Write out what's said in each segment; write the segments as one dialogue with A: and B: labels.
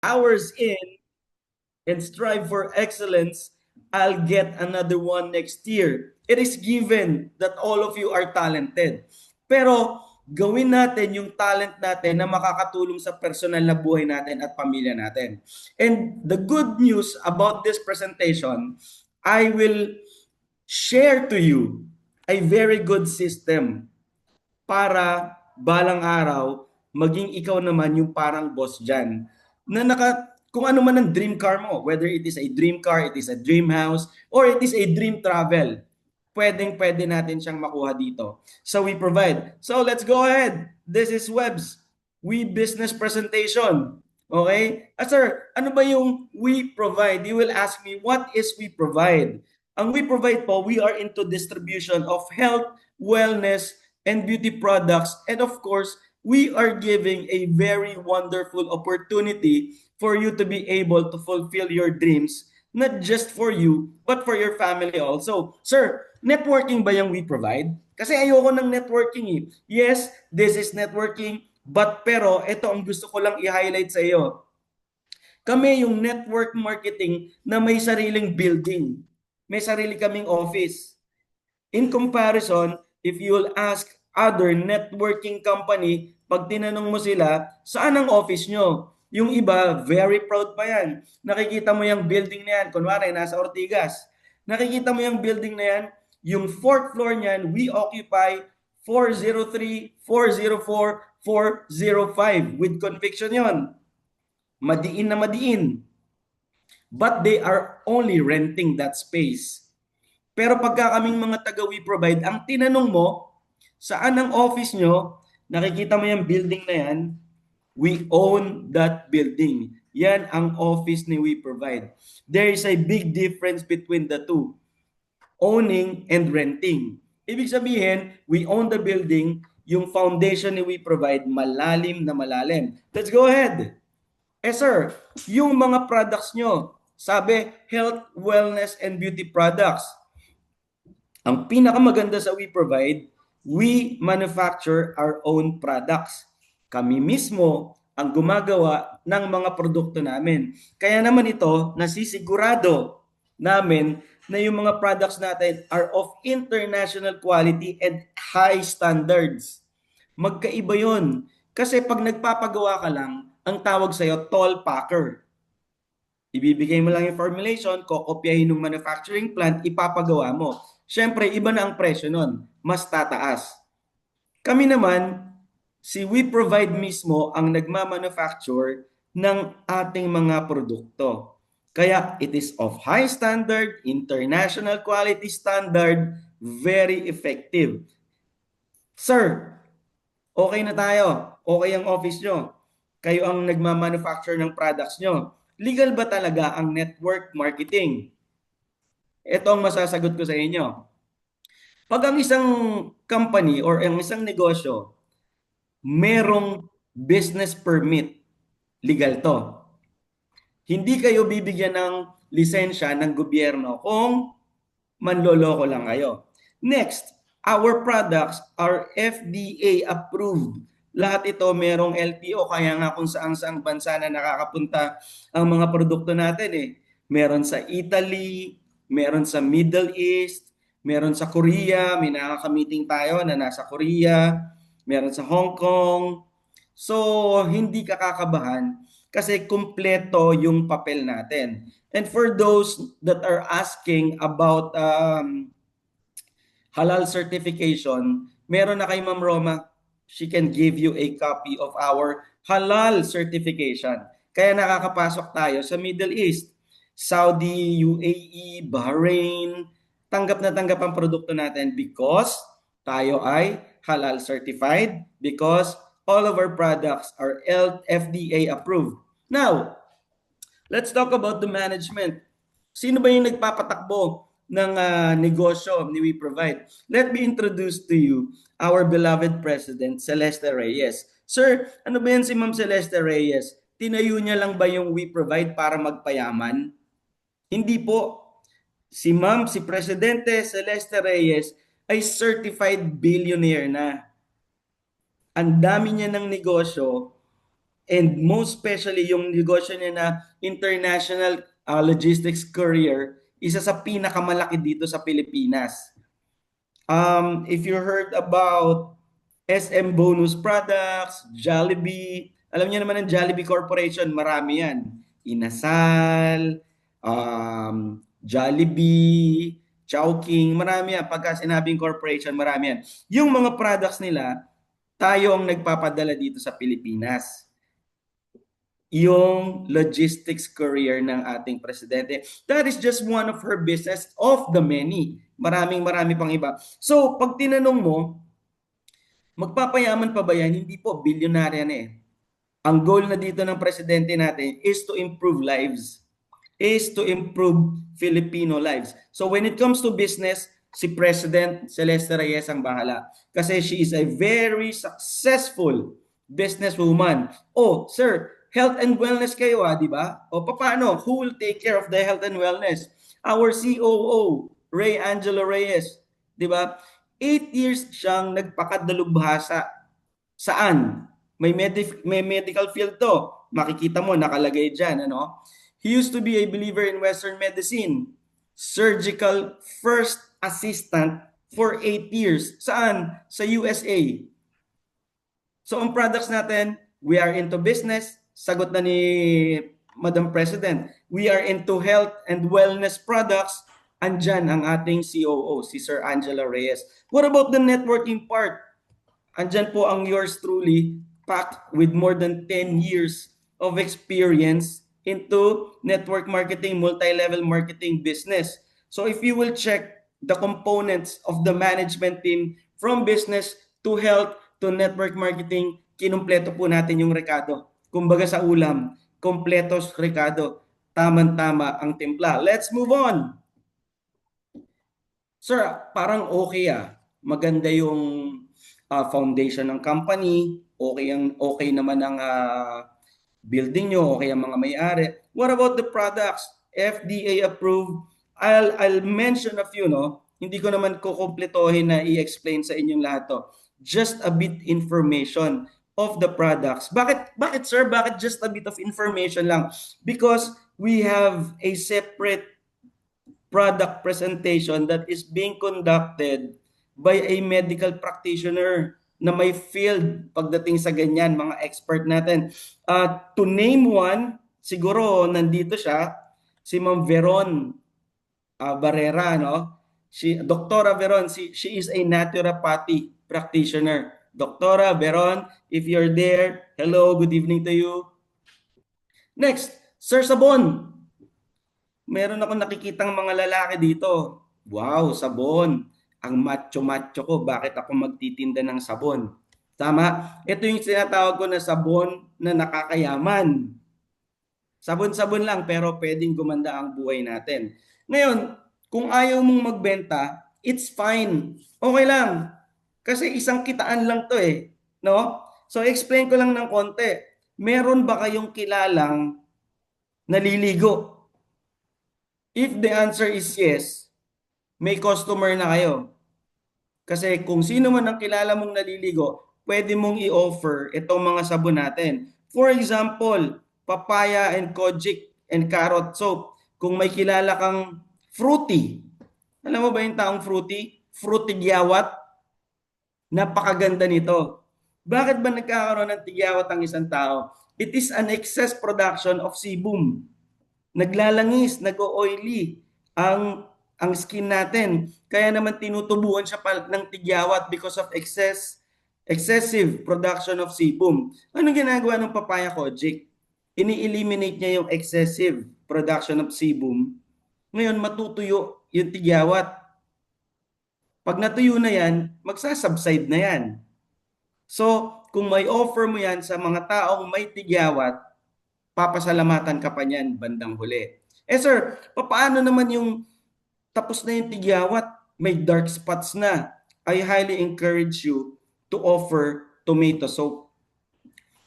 A: hours in and strive for excellence, I'll get another one next year. It is given that all of you are talented. Pero gawin natin yung talent natin na makakatulong sa personal na buhay natin at pamilya natin. And the good news about this presentation, I will share to you a very good system para balang araw maging ikaw naman yung parang boss dyan. Na kung ano man ang dream car mo, whether it is a dream car, it is a dream house, or it is a dream travel, pwedeng-pwede natin siyang makuha dito. So we provide. So let's go ahead. This is Web's We Business presentation. Okay? Sir, ano ba yung we provide? You will ask me, what is we provide? Ang we provide po, we are into distribution of health, wellness, and beauty products. And of course, we are giving a very wonderful opportunity for you to be able to fulfill your dreams, not just for you, but for your family also. Sir, networking ba yung we provide? Kasi ayoko ng networking eh. Yes, this is networking, but pero ito ang gusto ko lang i-highlight sa iyo. Kami yung network marketing na may sariling building. May sarili kaming office. In comparison, if you will ask other networking company, pag tinanong mo sila, saan ang office nyo? Yung iba, very proud pa yan. Nakikita mo yung building na yan, kunwari, nasa Ortigas. Nakikita mo yung building na yan, yung fourth floor niyan, we occupy 403, 404, 405. With conviction yon. Madiin na madiin. But they are only renting that space. Pero pagka kaming mga taga We Provide, ang tinanong mo, saan ang office nyo, nakikita mo yung building na yan, we own that building. Yan ang office ni We Provide. There is a big difference between the two. Owning and renting. Ibig sabihin, we own the building, yung foundation ni We Provide, malalim na malalim. Let's go ahead. Sir, yung mga products nyo, sabi, health, wellness, and beauty products. Ang pinakamaganda sa We Provide, we manufacture our own products. Kami mismo ang gumagawa ng mga produkto namin. Kaya naman ito, nasisigurado namin na yung mga products natin are of international quality and high standards. Magkaiba yun. Kasi pag nagpapagawa ka lang, ang tawag sa'yo, toll packer. Ibibigay mo lang yung formulation, kokopyahin ng manufacturing plant, ipapagawa mo. Siyempre, iba na ang presyo nun. Mas tataas. Kami naman, si We Provide mismo ang nagmamanufacture ng ating mga produkto. Kaya it is of high standard, international quality standard, very effective. Sir, okay na tayo. Okay ang office nyo. Kayo ang nagmamanufacture ng products nyo. Legal ba talaga ang network marketing? Ito ang masasagot ko sa inyo. Pag ang isang company or ang isang negosyo, merong business permit, legal to. Hindi kayo bibigyan ng lisensya ng gobyerno kung manloloko lang kayo. Next, our products are FDA approved. Lahat ito merong LTO, kaya nga kung saan-saang bansa na nakakapunta ang mga produkto natin eh. Meron sa Italy, meron sa Middle East, meron sa Korea, may nakaka-meeting tayo na nasa Korea, meron sa Hong Kong. So, hindi ka kakabahan kasi kumpleto yung papel natin. And for those that are asking about halal certification, meron na kay Ma'am Roma. She can give you a copy of our halal certification. Kaya nakakapasok tayo sa Middle East, Saudi, UAE, Bahrain, tanggap na tanggap ang produkto natin because tayo ay halal certified, because all of our products are FDA approved. Now, let's talk about the management. Sino ba yung nagpapatakbo ng negosyo ni We Provide? Let me introduce to you our beloved President, Celeste Reyes. Sir, ano ba yan si Ma'am Celeste Reyes? Tinayo niya lang ba yung We Provide para magpayaman? Hindi po. Si Presidente Celeste Reyes ay certified billionaire na. Ang dami niya ng negosyo and most especially yung negosyo niya na international logistics courier, isa sa pinakamalaki dito sa Pilipinas. If you heard about SM Bonus Products, Jollibee, alam niyo naman ang Jollibee Corporation, marami yan. Inasal, Jollibee, Chowking, marami yan. Pagka sinabing corporation, marami yan. Yung mga products nila, tayo ang nagpapadala dito sa Pilipinas. Yung logistics career ng ating presidente. That is just one of her business of the many. Marami pang iba. So, pag tinanong mo, magpapayaman pa ba yan? Hindi po, bilyonarya na eh. Ang goal na dito ng presidente natin is to improve lives. Is to improve Filipino lives. So when it comes to business, si President Celeste Reyes ang bahala. Kasi she is a very successful businesswoman. Oh, sir, health and wellness kayo di ba? O paano? Who will take care of the health and wellness? Our COO, Ray Angelo Reyes, di ba? 8 years siyang nagpakadalubhasa. Saan? May medical field to. Makikita mo, nakalagay dyan. Ano? He used to be a believer in Western medicine. Surgical first assistant for 8 years. Saan? Sa USA. So ang products natin, we are into business. Sagot na ni Madam President. We are into health and wellness products. Andyan ang ating COO, si Sir Angela Reyes. What about the networking part? Andyan po ang yours truly, packed with more than 10 years of experience into network marketing, multi-level marketing business. So if you will check the components of the management team from business to health to network marketing, kinumpleto po natin yung rekado. Kumbaga sa ulam, kompletos rekado. Tama-tama ang timpla. Let's move on. Sir, parang okay Maganda yung foundation ng company, okay naman ang building nyo, okay ang mga may-ari. What about the products? FDA approved. I'll mention a few, no? Hindi ko naman kukumpletohin na i-explain sa inyong lahat to. Just a bit information of the products. Bakit sir? Bakit just a bit of information lang? Because we have a separate product presentation that is being conducted by a medical practitioner na may field pagdating sa ganyan, mga expert natin. To name one, siguro nandito siya, si Ma'am Veron Barrera, no? Doktora Veron, she is a naturopathy practitioner. Doktora Veron, if you're there, hello, good evening to you. Next, Sir Sabon. Meron ako nakikitang mga lalaki dito. Wow, sabon. Ang macho-macho ko, bakit ako magtitinda ng sabon? Tama? Ito yung sinatawag ko na sabon na nakakayaman. Sabon-sabon lang pero pwedeng gumanda ang buhay natin. Ngayon, kung ayaw mong magbenta, it's fine. Okay lang. Kasi isang kitaan lang to eh. No? So explain ko lang ng konti. Meron ba kayong kilalang naliligo? If the answer is yes, may customer na kayo. Kasi kung sino man ang kilala mong naliligo, pwede mong i-offer itong mga sabon natin. For example, papaya and kojic and carrot soap. Kung may kilala kang fruity, alam mo ba yung taong fruity? Fruity tigyawat. Napakaganda nito. Bakit ba nagkakaroon ng tigyawat ang isang tao? It is an excess production of sebum. Naglalangis, nag-oily ang skin natin. Kaya naman tinutubuan siya ng tigyawat because of excessive production of sebum. Anong ginagawa ng papaya kojic? Ini-eliminate niya yung excessive production of sebum. Ngayon matutuyo yung tigyawat. Pag natuyo na yan, magsasubside na yan. So, kung may offer mo yan sa mga taong may tigyawat, papasalamatan ka pa niyan bandang huli. Sir, paano naman yung tapos na yung tigyawat, may dark spots na? I highly encourage you to offer tomato soap.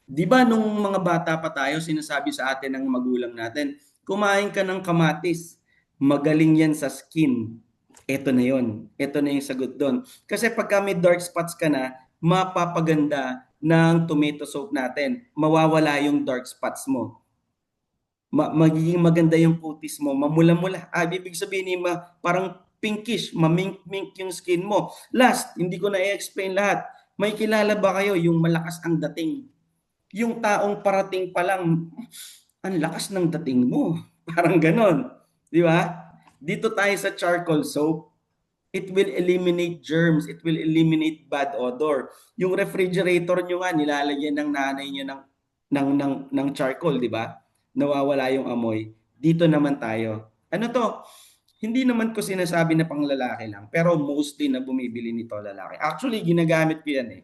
A: Di ba nung mga bata pa tayo, sinasabi sa atin ng magulang natin, kumain ka ng kamatis, magaling yan sa skin. Ito na yon. Ito na yung sagot doon. Kasi pagka may dark spots ka na, mapapaganda ng tomato soap natin. Mawawala yung dark spots mo. Magiging maganda yung kutis mo, mamula-mula. Ibig sabihin parang pinkish, mamink-mink yung skin mo. Last, hindi ko na i-explain lahat. May kilala ba kayo yung malakas ang dating? Yung taong parating pa lang, ang lakas ng dating mo. Parang ganon. Di ba? Dito tayo sa charcoal soap. It will eliminate germs. It will eliminate bad odor. Yung refrigerator nyo nga, nilalagyan ng nanay nyo ng charcoal, di ba? Nawawala yung amoy. Dito naman tayo. Ano to? Hindi naman ko sinasabi na pang lalaki lang, pero mostly na bumibili nito lalaki. Actually, ginagamit ko yan eh.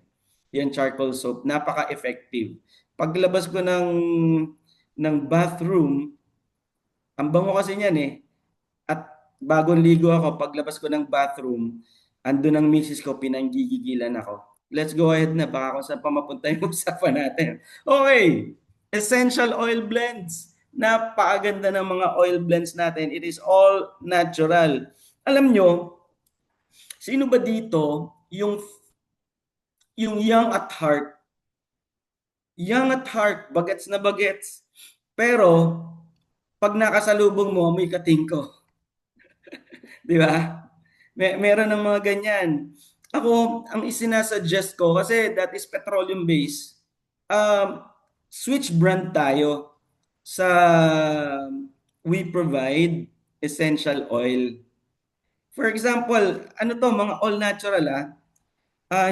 A: Yan charcoal soap. Napaka-effective. Paglabas ko ng bathroom, ang bango kasi niyan eh. At bagong ligo ako, paglabas ko ng bathroom, andun ang misis ko, pinanggigigilan ako. Let's go ahead na, baka kung saan pa mapunta yung usapan natin. Okay, essential oil blends. Napakaganda ng mga oil blends natin. It is all natural. Alam nyo, sino ba dito yung young at heart? Young at heart, bagets na bagets. Pero, pag nakasalubong mo, may katingko. Di ba? Meron ng mga ganyan. Ako, ang isinasuggest ko, kasi that is petroleum based, switch brand tayo sa We Provide Essential Oil. For example, ano to, mga all natural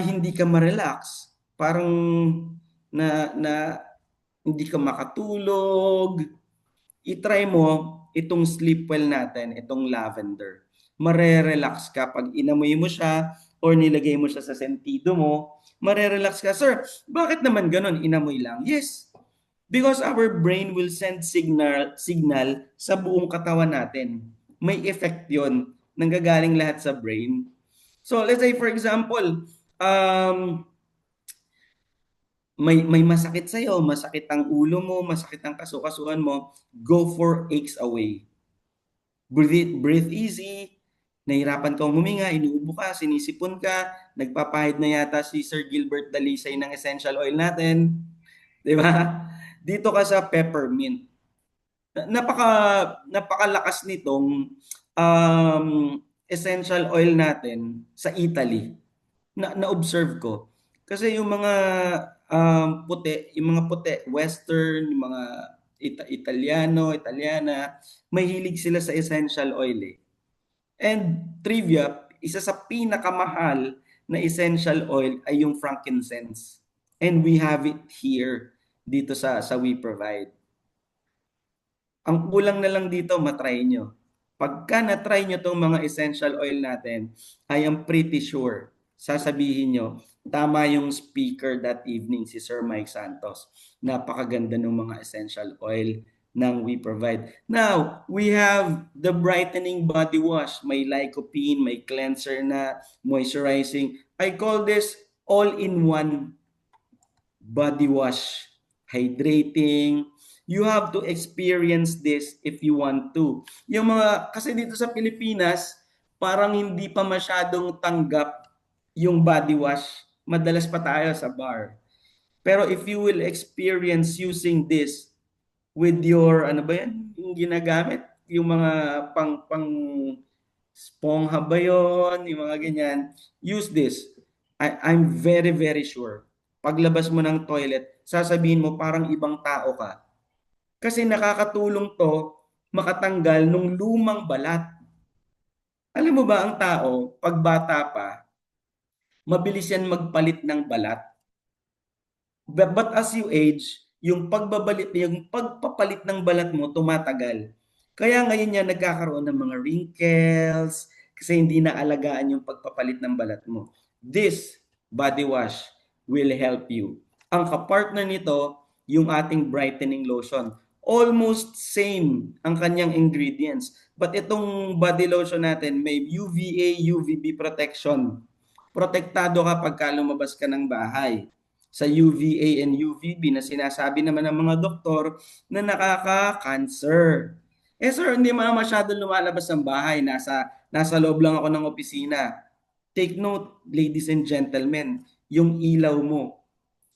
A: hindi ka ma-relax. Parang na hindi ka makatulog. I-try mo itong sleep well natin, itong lavender. Marerelax ka pag inamoy mo siya or nilagay mo siya sa sentido mo. Marerelax ka. Sir, bakit naman ganun? Inamoy lang. Yes, because our brain will send signal sa buong katawan natin. May effect yon, nanggagaling lahat sa brain. So let's say for example, may masakit sa'yo, masakit ang ulo mo, masakit ang kasukasuhan mo, go for aches away. Breathe easy, nahirapan kang huminga, inuubo ka, sinisipon ka, nagpapahid na yata si Sir Gilbert Dalisay ng essential oil natin. Di ba? Dito ka sa peppermint. Napakalakas nitong essential oil natin sa Italy. Na-observe ko. Kasi yung mga puti, Western, yung mga Italiano, Italiana, mahilig sila sa essential oil eh. And trivia, isa sa pinakamahal na essential oil ay yung frankincense. And we have it here dito sa We Provide. Ang kulang na lang dito, matry nyo. Pagka na-try nyo itong mga essential oil natin, I am pretty sure, sasabihin nyo, tama yung speaker that evening, si Sir Mike Santos. Napakaganda ng mga essential oil ng We Provide. Now, we have the brightening body wash. May lycopene, may cleanser na, moisturizing. I call this all-in-one body wash. Hydrating. You have to experience this if you want to. Yung mga, kasi dito sa Pilipinas, parang hindi pa masyadong tanggap yung body wash. Madalas pa tayo sa bar. Pero if you will experience using this with your, ano ba yan, yung ginagamit, yung mga pang spongha ba yun, yung mga ganyan, use this. I'm very, very sure. Paglabas mo ng toilet, sasabihin mo parang ibang tao ka. Kasi nakakatulong to makatanggal nung lumang balat. Alam mo ba ang tao, pag bata pa, mabilis yan magpalit ng balat. But as you age, yung pagpapalit ng balat mo tumatagal. Kaya ngayon yan nagkakaroon ng mga wrinkles kasi hindi na alagaan yung pagpapalit ng balat mo. This body wash will help you. Ang kapartner nito, yung ating brightening lotion. Almost same ang kanyang ingredients. But itong body lotion natin may UVA, UVB protection. Protektado ka pagka lumabas ka ng bahay sa UVA and UVB na sinasabi naman ng mga doktor na nakaka-cancer. Eh sir, hindi man masyado lumalabas ng bahay. Nasa loob lang ako ng opisina. Take note, ladies and gentlemen, yung ilaw mo.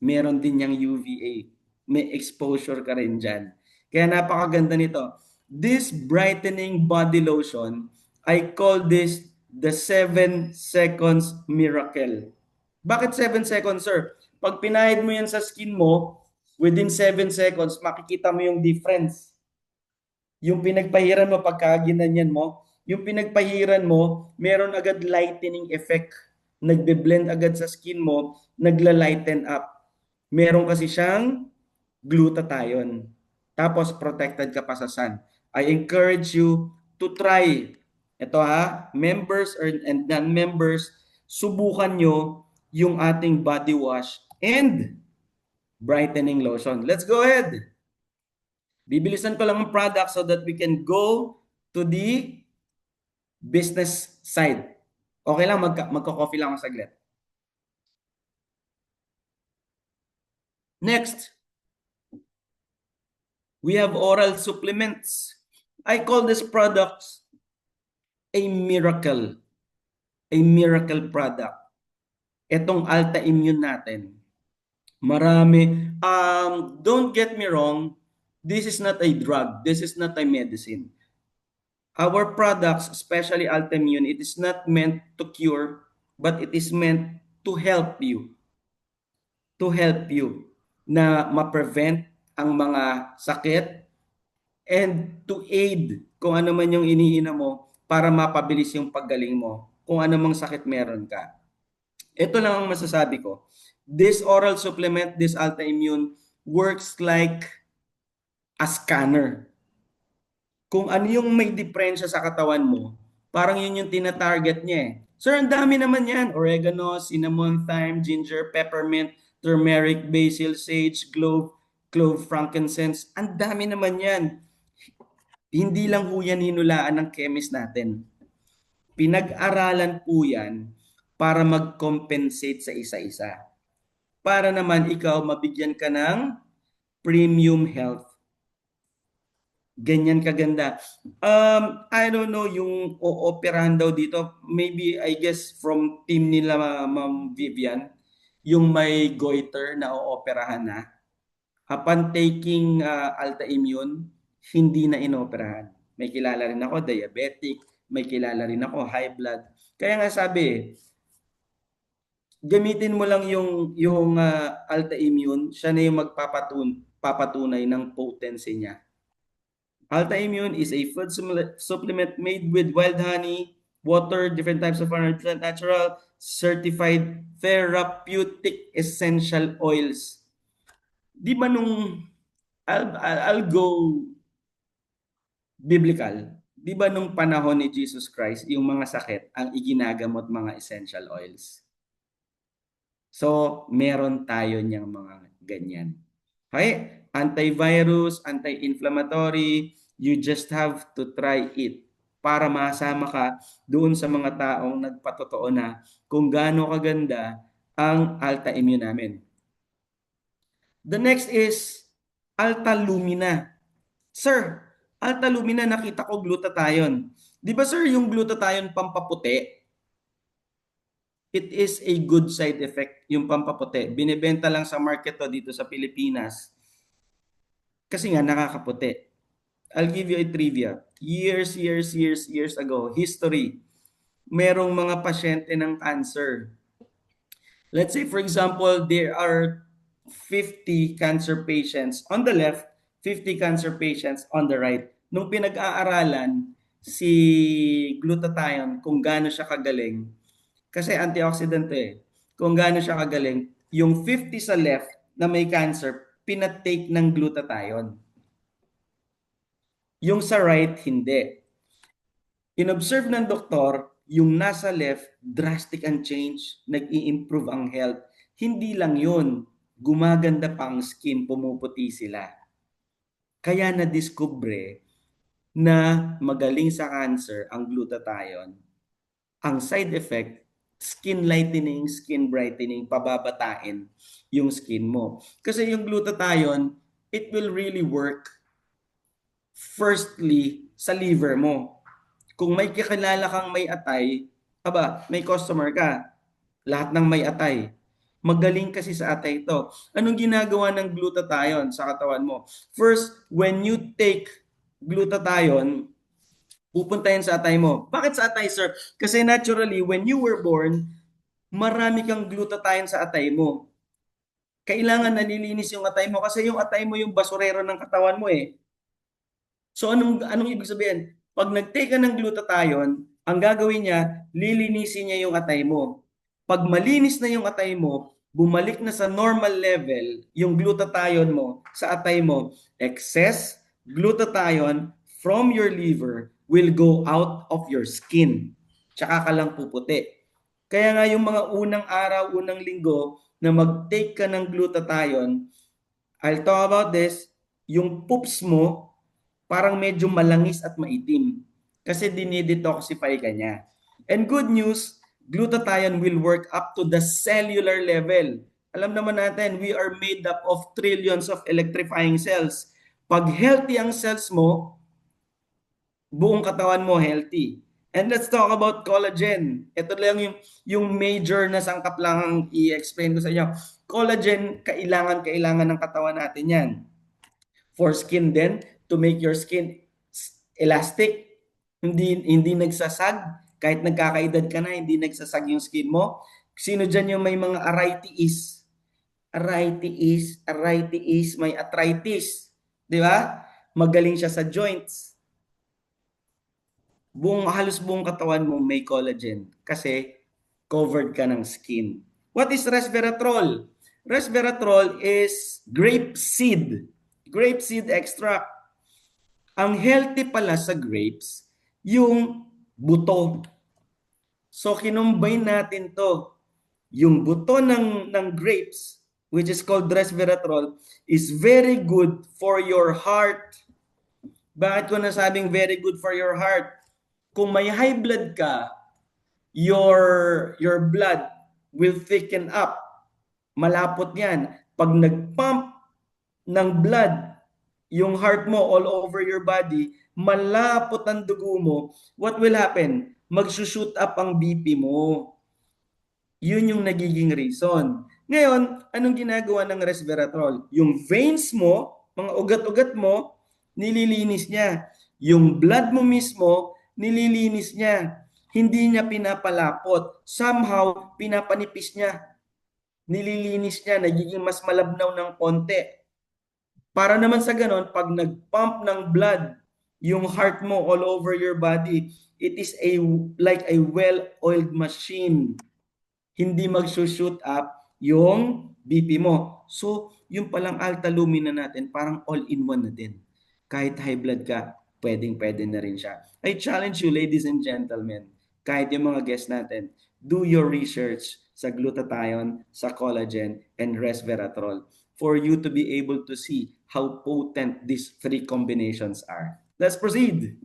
A: meron din yung UVA. May exposure ka rin dyan. Kaya napakaganda nito. This brightening body lotion, I call this the 7 seconds miracle. Bakit 7 seconds, sir? Pag pinahid mo yan sa skin mo, within 7 seconds, makikita mo yung difference. Yung pinagpahiran mo, pagka ginanyan mo, yung pinagpahiran mo, meron agad lightening effect. Nagbe-blend agad sa skin mo, nagla-lighten up. Meron kasi siyang glutathione. Tapos protected ka pa sa sun. I encourage you to try. Ito ha, members and non-members, subukan nyo yung ating body wash and brightening lotion. Let's go ahead. Bibilisan ko lang ang product so that we can go to the business side. Okay lang, magka-coffee lang ako saglit. Next, we have oral supplements. I call this products a miracle. A miracle product. Itong Alta Immune natin. Marami. Don't get me wrong, this is not a drug. This is not a medicine. Our products, especially Altimmune, it is not meant to cure, but it is meant to help you. To help you na ma-prevent ang mga sakit and to aid kung ano man yung iniinom mo para mapabilis yung paggaling mo kung ano mang sakit meron ka. Ito lang ang masasabi ko. This oral supplement, this Altimmune, works like a scanner. Kung ano yung may diferensya sa katawan mo, parang yun yung tina-target niya eh. Sir, ang dami naman yan. Oregano, cinnamon, thyme, ginger, peppermint, turmeric, basil, sage, clove, frankincense. Ang dami naman yan. Hindi lang po yan hinulaan ng chemist natin. Pinag-aralan po yan para mag-compensate sa isa-isa. Para naman ikaw mabigyan ka ng premium health. Ganyan kaganda. I don't know yung ooperahan daw dito. Maybe, I guess, from team nila, Ma'am Vivian, yung may goiter na ooperahan na. Upon taking Alta Immune, hindi na inoperahan. May kilala rin ako, diabetic. May kilala rin ako, high blood. Kaya nga sabi, gamitin mo lang yung Alta Immune, siya na yung papatunay ng potency niya. Alta Immune is a food supplement made with wild honey, water, different types of natural, certified therapeutic essential oils. Di ba nung, I'll go biblical, di ba nung panahon ni Jesus Christ, yung mga sakit ang iginagamot mga essential oils? So, meron tayo niyang mga ganyan. Okay? Antivirus, anti-inflammatory, you just have to try it para masama ka doon sa mga taong nagpatotoo na kung gaano kaganda ang Alta Immune namin. The next is Alta Lumina. Sir, Alta Lumina, nakita ko glutathione. Di ba sir, yung glutathione pampaputi, it is a good side effect yung pampaputi. Binibenta lang sa market to dito sa Pilipinas kasi nga nakakaputi. I'll give you a trivia. Years ago, history, merong mga pasyente ng cancer. Let's say, for example, there are 50 cancer patients on the left, 50 cancer patients on the right. Nung pinag-aaralan si glutathione kung gaano siya kagaling, kasi antioxidant eh. Kung gaano siya kagaling, yung 50 sa left na may cancer, pinatake ng glutathione. Yung sa right, hindi. Inobserve ng doktor, yung nasa left, drastic ang change, nag-i-improve ang health. Hindi lang yun, gumaganda pa ang skin, pumuputi sila. Kaya na-discover na magaling sa cancer ang glutathione. Ang side effect, skin lightening, skin brightening, pababatain yung skin mo. Kasi yung glutathione, it will really work firstly sa liver mo. Kung may kakilala kang may atay, may customer ka, lahat ng may atay. Magaling kasi sa atay ito. Anong ginagawa ng glutathione sa katawan mo? First, when you take glutathione, pupunta yan sa atay mo. Bakit sa atay, sir? Kasi naturally, when you were born, marami kang glutathione sa atay mo. Kailangan nalilinis yung atay mo kasi yung atay mo yung basurero ng katawan mo eh. So anong ibig sabihin? Pag nag-take ka ng glutathione, ang gagawin niya, lilinisin niya yung atay mo. Pag malinis na yung atay mo, bumalik na sa normal level yung glutathione mo sa atay mo, excess glutathione from your liver will go out of your skin. Tsaka ka lang puputi. Kaya nga yung mga unang araw, unang linggo na mag-take ka ng glutathione, I'll talk about this, yung poops mo parang medyo malangis at maitim kasi dinidetoxify ka niya. And good news, glutathione will work up to the cellular level. Alam naman natin, we are made up of trillions of electrifying cells. Pag healthy ang cells mo, buong katawan mo healthy. And let's talk about collagen. Ito lang yung major na sangkap lang ang i-explain ko sa inyo. Collagen, kailangan ng katawan natin yan. For skin din, to make your skin elastic, hindi nagsasag, kahit nagkakaedad ka na, hindi nagsasag yung skin mo. Sino dyan yung may mga arthritis? Arthritis, may arthritis. Di ba? Magaling siya sa joints. Halos buong katawan mo may collagen kasi covered ka ng skin. What is resveratrol? Resveratrol is grape seed. Grape seed extract. Ang healthy pala sa grapes, yung buto. So kinumbine natin to. Yung buto ng grapes, which is called resveratrol, is very good for your heart. Bakit ko nasabing very good for your heart? Kung may high blood ka, your blood will thicken up. Malapot yan. Pag nag-pump ng blood, yung heart mo all over your body, malapot ang dugo mo, what will happen? Mag-shoot up ang BP mo. Yun yung nagiging reason. Ngayon, anong ginagawa ng resveratrol? Yung veins mo, mga ugat-ugat mo, nililinis niya. Yung blood mo mismo, nililinis niya. Hindi niya pinapalapot. Somehow, pinapanipis niya. Nililinis niya, nagiging mas malabnaw ng konti. Para naman sa ganon, pag nag-pump ng blood, yung heart mo all over your body, it is like a well-oiled machine. Hindi mag-shoot up yung BP mo. So, yung palang alta lumina natin, parang all-in-one na din. Kahit high blood ka, pwedeng-pwede na rin siya. I challenge you, ladies and gentlemen, kahit yung mga guests natin, do your research sa glutathione, sa collagen, and resveratrol for you to be able to see how potent these three combinations are. Let's proceed.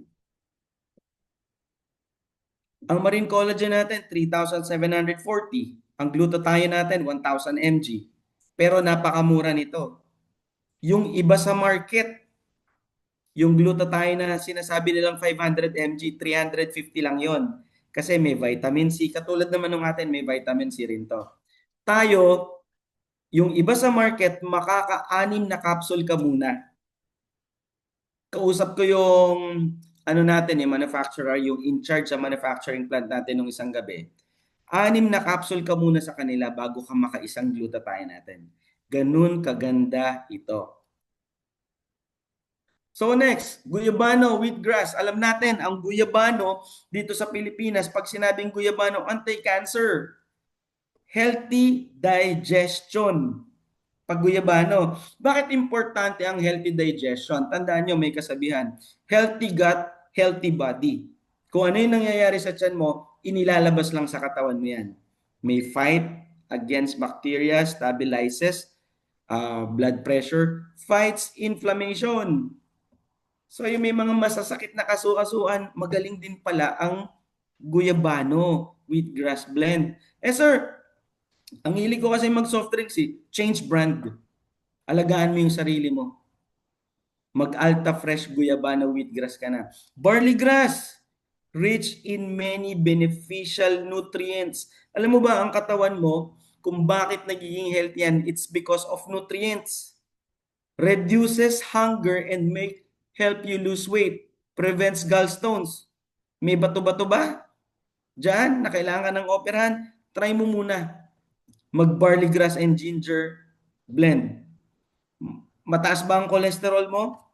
A: Ang marine collagen natin, 3,740. Ang glutathione natin, 1,000 mg. Pero napakamura nito. Yung iba sa market, yung glutathione na sinasabi nilang 500 mg, 350 lang yon. Kasi may vitamin C. Katulad naman ng atin, may vitamin C rin to. Tayo, yung iba sa market, makaka-6 na capsule ka muna. Kausap ko yung natin, yung manufacturer, yung in charge sa manufacturing plant natin nung isang gabi. 6 na capsule ka muna sa kanila bago ka makaisang glutathione natin. Ganun kaganda ito. So next, guyabano, wheatgrass. Alam natin, ang guyabano dito sa Pilipinas, pag sinabing guyabano, anti-cancer, healthy digestion. Pag guyabano. Bakit importante ang healthy digestion? Tandaan nyo, may kasabihan. Healthy gut, healthy body. Kung ano yung nangyayari sa tiyan mo, inilalabas lang sa katawan mo yan. May fight against bacteria, stabilizes blood pressure, fights inflammation. So yung may mga masasakit na kasu-kasuan, magaling din pala ang guyabano wheatgrass blend. Sir, ang hilig ko kasi mag-soft drinks change brand. Alagaan mo yung sarili mo. Mag-Alta Fresh Guyabano Wheatgrass ka na. Barley grass, rich in many beneficial nutrients. Alam mo ba, ang katawan mo, kung bakit nagiging healthy yan, it's because of nutrients. Reduces hunger and help you lose weight. Prevents gallstones. May bato-bato ba? Diyan, na kailangan ng operahan, try mo muna. Mag-barley grass and ginger blend. Mataas ba ang cholesterol mo?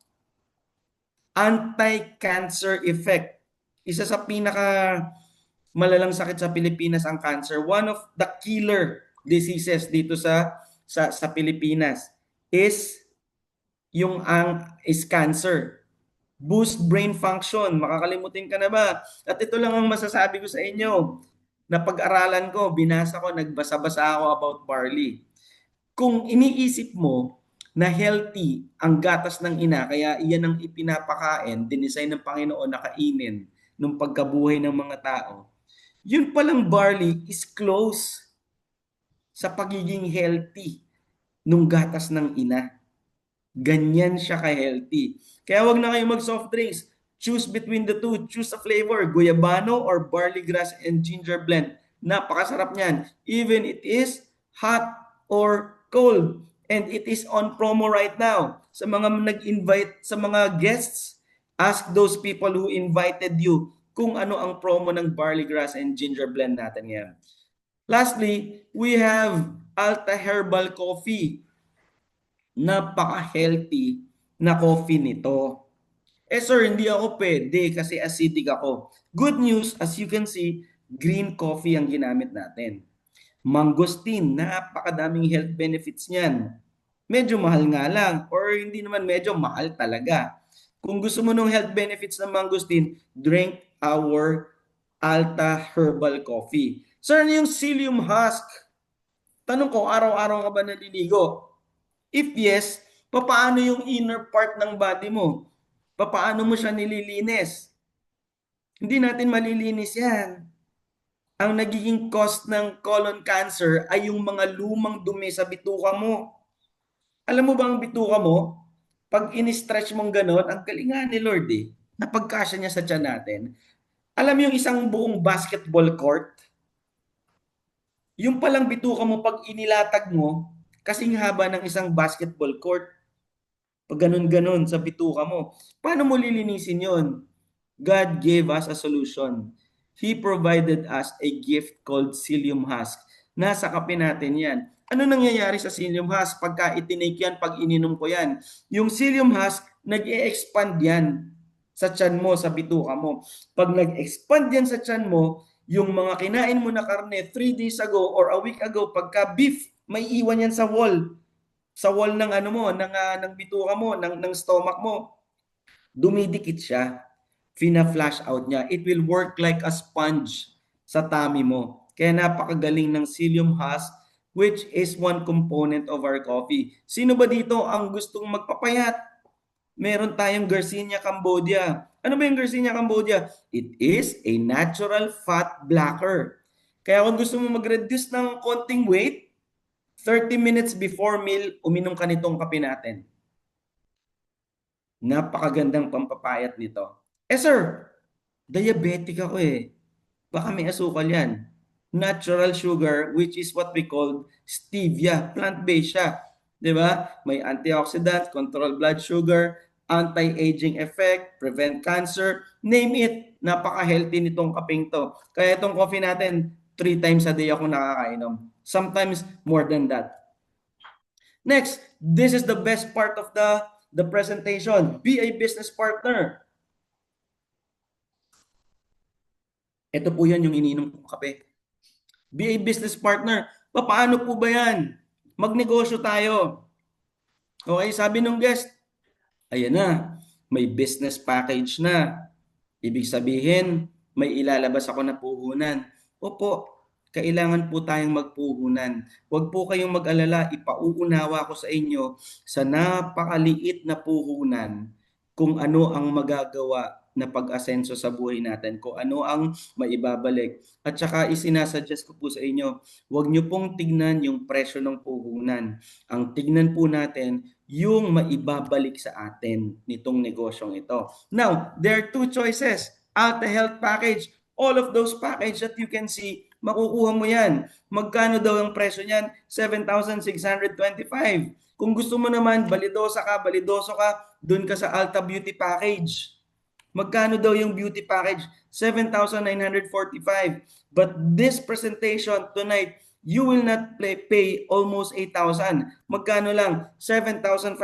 A: Anti-cancer effect. Isa sa pinaka malalang sakit sa Pilipinas ang cancer. One of the killer diseases dito sa Pilipinas is is cancer. Boost brain function. Makakalimutin ka na ba? At ito lang ang masasabi ko sa inyo. Napag-aralan ko, binasa ko, nagbasa-basa ako about barley. Kung iniisip mo na healthy ang gatas ng ina, kaya iyan ang ipinapakain, dinesign ng Panginoon na kainin nung pagkabuhay ng mga tao, yun palang barley is close sa pagiging healthy nung gatas ng ina. Ganyan siya ka-healthy. Kaya wag na kayo mag-soft drinks. Choose between the two. Choose a flavor, guyabano or barley grass and ginger blend. Napakasarap niyan. Even it is hot or cold. And it is on promo right now. Sa mga nag-invite, sa mga guests, ask those people who invited you kung ano ang promo ng barley grass and ginger blend natin ngayon. Lastly, we have Alta Herbal Coffee. Napaka-healthy na coffee nito. Sir, hindi ako pwede kasi acidic ako. Good news, as you can see, green coffee ang ginamit natin. Mangosteen, napakadaming health benefits niyan. Medyo mahal nga lang, or hindi naman medyo mahal talaga. Kung gusto mo ng health benefits ng mangosteen, drink our Alta Herbal Coffee. Sir, ano yung psyllium husk? Tanong ko, araw-araw ka ba naliligo? If yes, papaano yung inner part ng body mo? Papaano mo siya nililinis? Hindi natin malilinis yan. Ang nagiging cause ng colon cancer ay yung mga lumang dumi sa bituka mo. Alam mo ba ang bituka mo? Pag in-stretch mong ganon, ang galingan ni Lord napagkasya niya sa tiyan natin. Alam mo yung isang buong basketball court? Yung palang bituka mo pag inilatag mo, kasing haba ng isang basketball court. Pag ganun-ganun sa bituka mo. Paano mo lilinisin yon? God gave us a solution. He provided us a gift called psyllium husk. Nasa kape natin yan. Ano nangyayari sa psyllium husk pagka itinake yan, pag ininom ko yan? Yung psyllium husk, nag-e-expand yan sa tiyan mo, sa bituka mo. Pag nag-expand yan sa tiyan mo, yung mga kinain mo na karne 3 days ago or a week ago, pagka beef, may iwan yan sa wall. Sa wall ng ano mo, ng bituka mo, ng stomach mo. Dumidikit siya. Fina-flash out niya. It will work like a sponge sa tummy mo. Kaya napakagaling ng psyllium husk, which is one component of our coffee. Sino ba dito ang gustong magpapayat? Meron tayong Garcinia Cambodia. Ano ba yung Garcinia Cambodia? It is a natural fat blocker. Kaya kung gusto mo mag-reduce ng konting weight, 30 minutes before meal, uminom ka nitong kape natin. Napakagandang pampapayat nito. Sir, diabetic ako Baka may asukal yan. Natural sugar, which is what we call stevia. Plant-based siya. Diba? May antioxidants, control blood sugar, anti-aging effect, prevent cancer, name it. Napaka-healthy nitong kapeng to. Kaya itong coffee natin, 3 times a day ako nakakainom. Sometimes more than that. Next, this is the best part of the presentation. Be a business partner. Ito po yan yung iniinom kong kape. Be a business partner. Paano po ba yan? Magnegosyo tayo. Okay, sabi nung guest, ayan na, may business package na. Ibig sabihin, may ilalabas ako na puhunan. Opo, kailangan po tayong magpuhunan. Huwag po kayong mag-alala, ipauunawa ko sa inyo sa napakaliit na puhunan kung ano ang magagawa na pag-asenso sa buhay natin, kung ano ang maibabalik. At saka isinasuggest ko po sa inyo, huwag nyo pong tignan yung presyo ng puhunan. Ang tignan po natin yung maibabalik sa atin nitong negosyong ito. Now, there are 2 choices. Alta Health Package, all of those package that you can see makukuha mo yan. Magkano daw ang presyo niyan? 7,625. Kung gusto mo naman, balidoso ka, dun ka sa Alta Beauty Package. Magkano daw yung beauty package? 7,945. But this presentation tonight, you will not pay almost 8,000. Magkano lang? 7,500.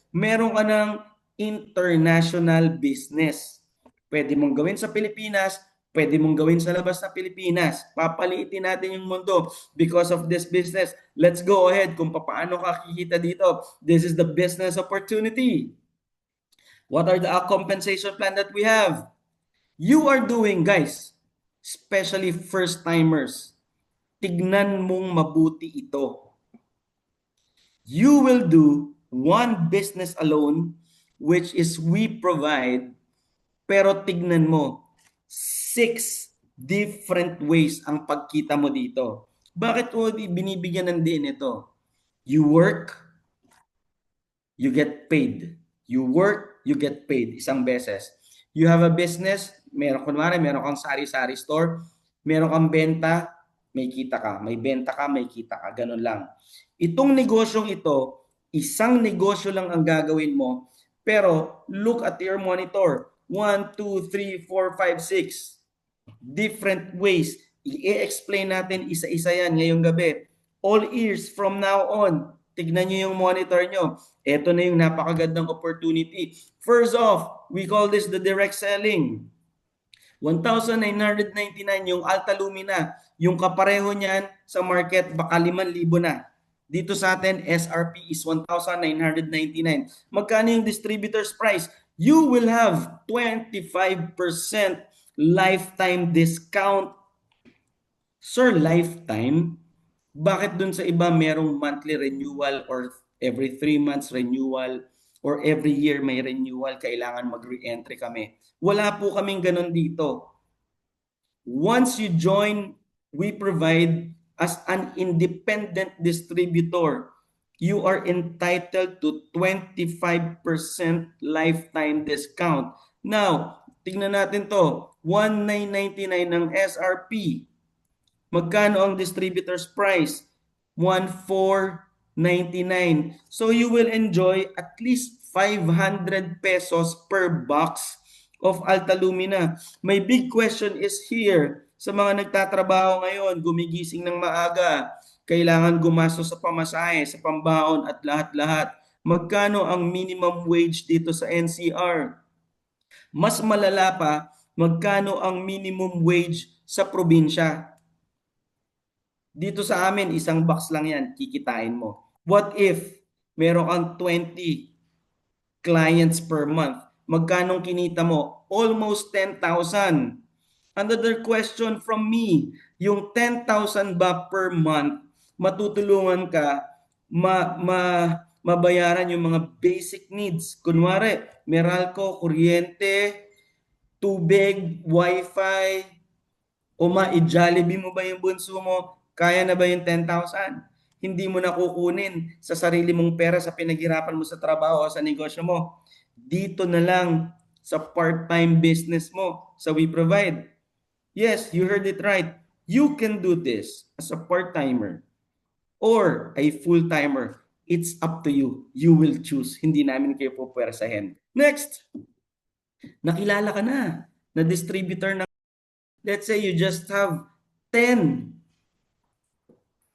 A: Meron ka ng international business. Pwede mong gawin sa Pilipinas, pwede mong gawin sa labas ng Pilipinas. Papaliitin natin yung mundo because of this business. Let's go ahead kung paano ka kikita dito. This is the business opportunity. What are the compensation plan that we have? You are doing, guys, especially first-timers, tignan mong mabuti ito. You will do one business alone, which is we provide, pero tignan mo, 6 different ways ang pagkita mo dito. Bakit ko binibigyan ng din ito? You work, you get paid. You work, you get paid. Isang beses. You have a business, meron kang sari-sari store, meron kang benta, may kita ka. May benta ka, may kita ka. Ganun lang. Itong negosyong ito, isang negosyo lang ang gagawin mo, pero look at your monitor. 1, 2, 3, 4, 5, 6. Different ways. I-explain natin isa-isa yan ngayong gabi. All ears from now on. Tignan nyo yung monitor nyo. Ito na yung napakagandang opportunity. First off, we call this the direct selling. 1,999 yung Alta Lumina. Yung kapareho niyan sa market, baka 5,000 na. Dito sa atin, SRP is 1,999. Magkano yung distributor's price? You will have 25% lifetime discount. Sir, lifetime? Bakit dun sa iba merong monthly renewal or every 3 months renewal or every year may renewal, kailangan mag-re-entry kami? Wala po kaming ganun dito. Once you join, we provide as an independent distributor, you are entitled to 25% lifetime discount. Now, tingnan natin to, 1,999 ng SRP. Magkano ang distributor's price? 1,499. So you will enjoy at least 500 pesos per box of Alta Lumina. My big question is here, sa mga nagtatrabaho ngayon, gumigising ng maaga, kailangan gumastos sa pamasahe, sa pambaon at lahat-lahat. Magkano ang minimum wage dito sa NCR? Mas malala pa, magkano ang minimum wage sa probinsya? Dito sa amin, isang box lang yan, kikitain mo. What if meron kang 20 clients per month? Magkanong kinita mo? Almost 10,000. Another question from me, yung 10,000 ba per month, matutulungan ka mabayaran yung mga basic needs. Kunwari, Meralco, kuryente, tubig, wifi, o ma-i-Jollibee mo ba yung bunso mo? Kaya na ba yung 10,000? Hindi mo na kukunin sa sarili mong pera sa pinaghirapan mo sa trabaho o sa negosyo mo. Dito na lang sa part-time business mo, sa We Provide. Yes, you heard it right. You can do this as a part-timer or a full-timer. It's up to you. You will choose. Hindi namin kayo pupwersahin. Next, nakilala ka na distributor ng, let's say you just have 10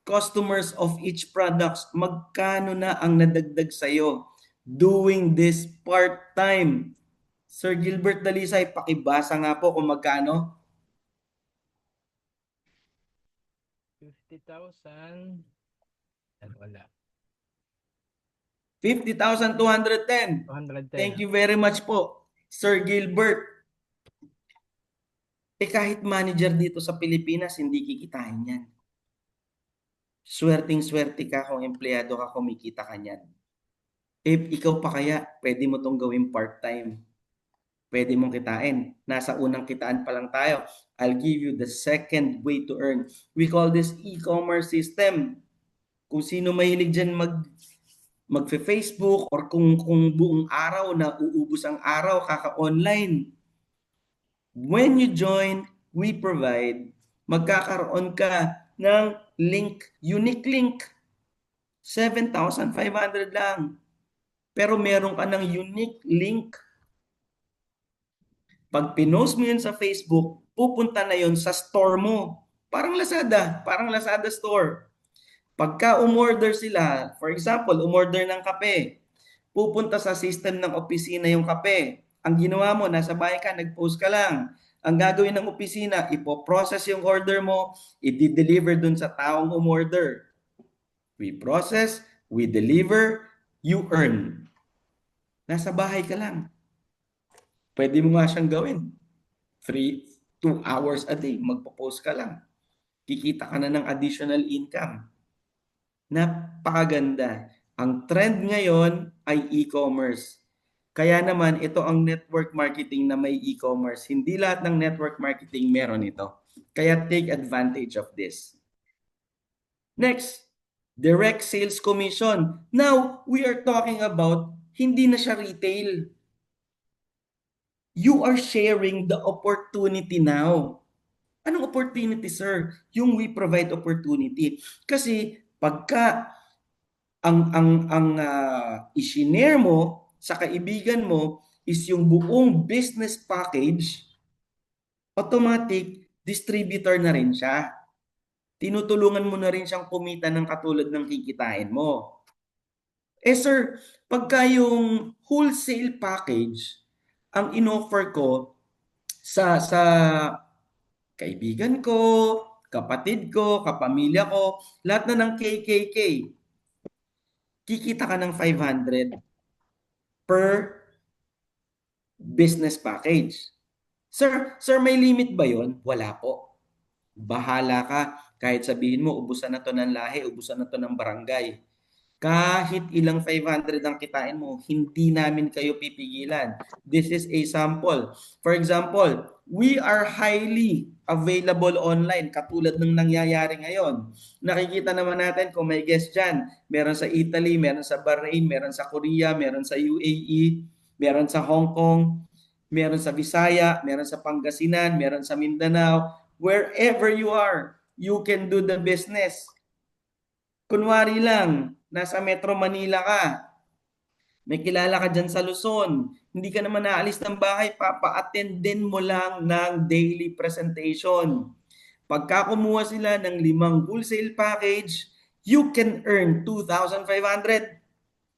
A: customers of each products, magkano na ang nadagdag sa'yo doing this part-time? Sir Gilbert Dalisay, pakibasa nga po kung magkano.
B: 50,000. Wala.
A: 50,210.
B: 210.
A: Thank you very much po, Sir Gilbert. Kahit manager dito sa Pilipinas, hindi kikitain yan. Swerting-swerte ka kung empleyado ka, kumikita ka niyan. Ikaw pa kaya, pwede mo tong gawin part-time. Pwede mong kitain. Nasa unang kitaan pa lang tayo. I'll give you the second way to earn. We call this e-commerce system. Kung sino mahilig dyan magfe-Facebook or kung buong araw na uubos ang araw, kaka-online. When you join, we provide, magkakaroon ka ng link, unique link. 7,500 lang. Pero meron ka ng unique link. Pag pinost mo yun sa Facebook, pupunta na yun sa store mo. Parang Lazada store. Pagka umorder sila, for example, umorder ng kape, pupunta sa system ng opisina yung kape. Ang ginawa mo, nasa bahay ka, nag-post ka lang. Ang gagawin ng opisina, ipoprocess yung order mo, i-deliver dun sa taong umorder. We process, we deliver, you earn. Nasa bahay ka lang. Pwede mo nga siyang gawin. 2 hours a day, magpo-post ka lang. Kikita ka na ng additional income. Napakaganda. Ang trend ngayon ay e-commerce. Kaya naman, ito ang network marketing na may e-commerce. Hindi lahat ng network marketing meron ito. Kaya take advantage of this. Next, direct sales commission. Now, we are talking about hindi na siya retail. You are sharing the opportunity now. Anong opportunity, sir? Yung we provide opportunity. Kasi pagka ang isinare mo sa kaibigan mo is yung buong business package, automatic distributor na rin siya. Tinutulungan mo na rin siyang kumita ng katulad ng kikitain mo. Sir, pagka yung wholesale package, ang inoffer ko sa kaibigan ko, kapatid ko, kapamilya ko, lahat na ng KKK, kikita ka ng 500 per business package. Sir, may limit ba yon? Wala po. Bahala ka. Kahit sabihin mo, ubusan na to ng lahi, ubusan na to ng barangay. Kahit ilang 500 ang kitain mo, hindi namin kayo pipigilan. This is a sample. For example, we are highly available online katulad ng nangyayari ngayon. Nakikita naman natin kung may guest dyan. Meron sa Italy, meron sa Bahrain, meron sa Korea, meron sa UAE, meron sa Hong Kong, meron sa Visaya, meron sa Pangasinan, meron sa Mindanao. Wherever you are, you can do the business. Kunwari lang, nasa Metro Manila ka, may kilala ka dyan sa Luzon, hindi ka naman naalis ng bahay, papa-attend din mo lang ng daily presentation. Pagka kumuha sila ng 5 wholesale package, you can earn 2,500.